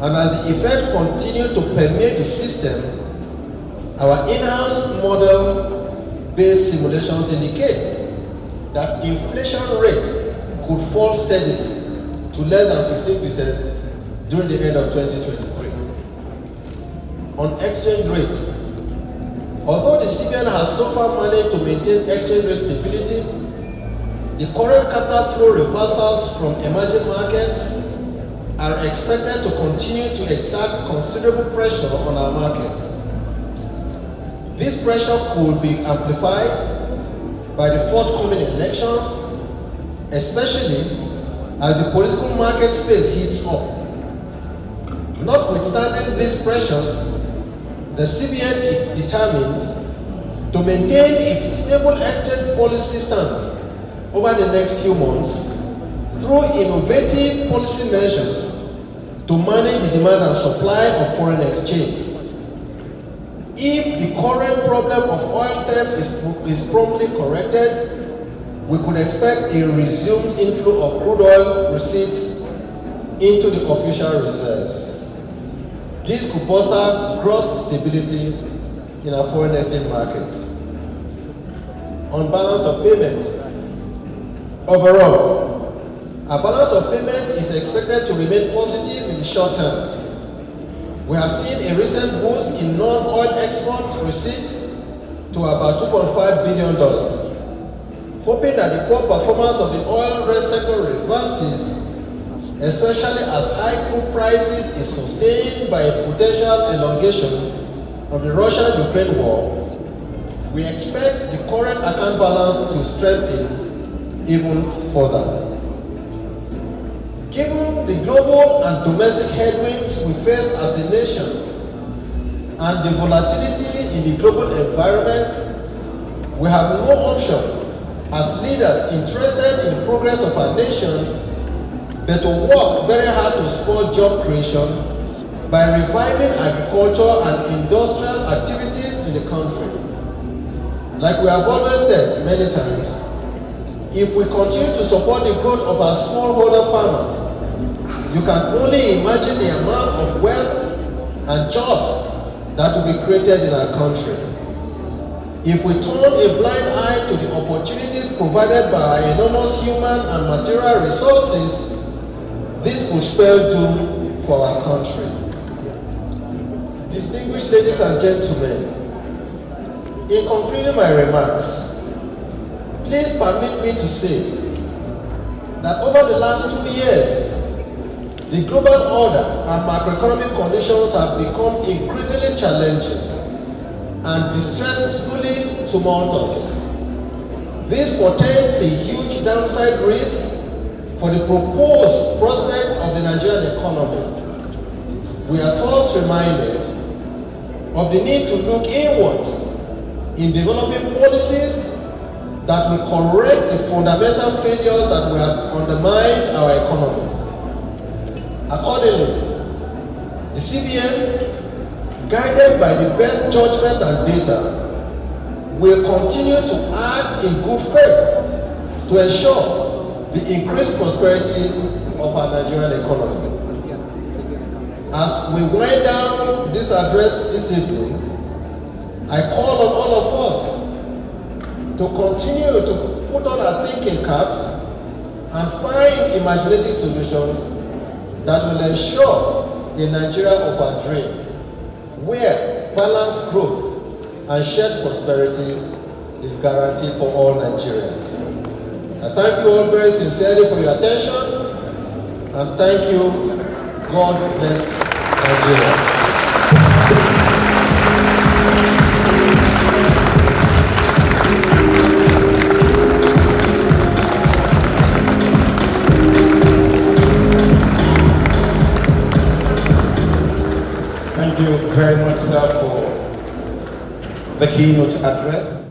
and as the effect continues to permeate the system, our in-house model-based simulations indicate that inflation rate could fall steadily to less than 15% during the end of 2023. On exchange rate, although the CBN has so far managed to maintain exchange rate stability, the current capital flow reversals from emerging markets are expected to continue to exert considerable pressure on our markets. This pressure could be amplified by the forthcoming elections, especially as the political market space heats up. Notwithstanding these pressures, the CBN is determined to maintain its stable exchange policy stance over the next few months through innovative policy measures to manage the demand and supply of foreign exchange. If the current problem of oil theft is promptly corrected, we could expect a resumed inflow of crude oil receipts into the official reserves. This could foster gross stability in our foreign exchange market. On balance of payment, overall, our balance of payment is expected to remain positive in the short term. We have seen a recent boost in non-oil export receipts to about $2.5 billion. Hoping that the poor performance of the oil sector reverses, especially as high crude prices is sustained by a potential elongation of the Russia-Ukraine war, we expect the current account balance to strengthen even further. Given the global and domestic headwinds we face as a nation and the volatility in the global environment, we have no option as leaders interested in the progress of our nation but to work very hard to support job creation by reviving agriculture and industrial activities in the country. Like we have always said many times, if we continue to support the growth of our smallholder farmers, you can only imagine the amount of wealth and jobs that will be created in our country. If we turn a blind eye to the opportunities provided by our enormous human and material resources, this could spell doom for our country. Distinguished ladies and gentlemen, in concluding my remarks, please permit me to say that over the last 2 years, the global order and macroeconomic conditions have become increasingly challenging and distressfully tumultuous. This portends a huge downside risk for the proposed prospect of the Nigerian economy. We are first reminded of the need to look inwards in developing policies that will correct the fundamental failures that will have undermined our economy. Accordingly, the CBN, guided by the best judgment and data, will continue to act in good faith to ensure the increased prosperity of our Nigerian economy. As we wind down this address this evening, I call on all of us to continue to put on our thinking caps and find imaginative solutions that will ensure the Nigeria of our dream, where balanced growth and shared prosperity is guaranteed for all Nigerians. I thank you all very sincerely for your attention, and thank you. God bless Nigeria. Thank you very much, sir, for the keynote address.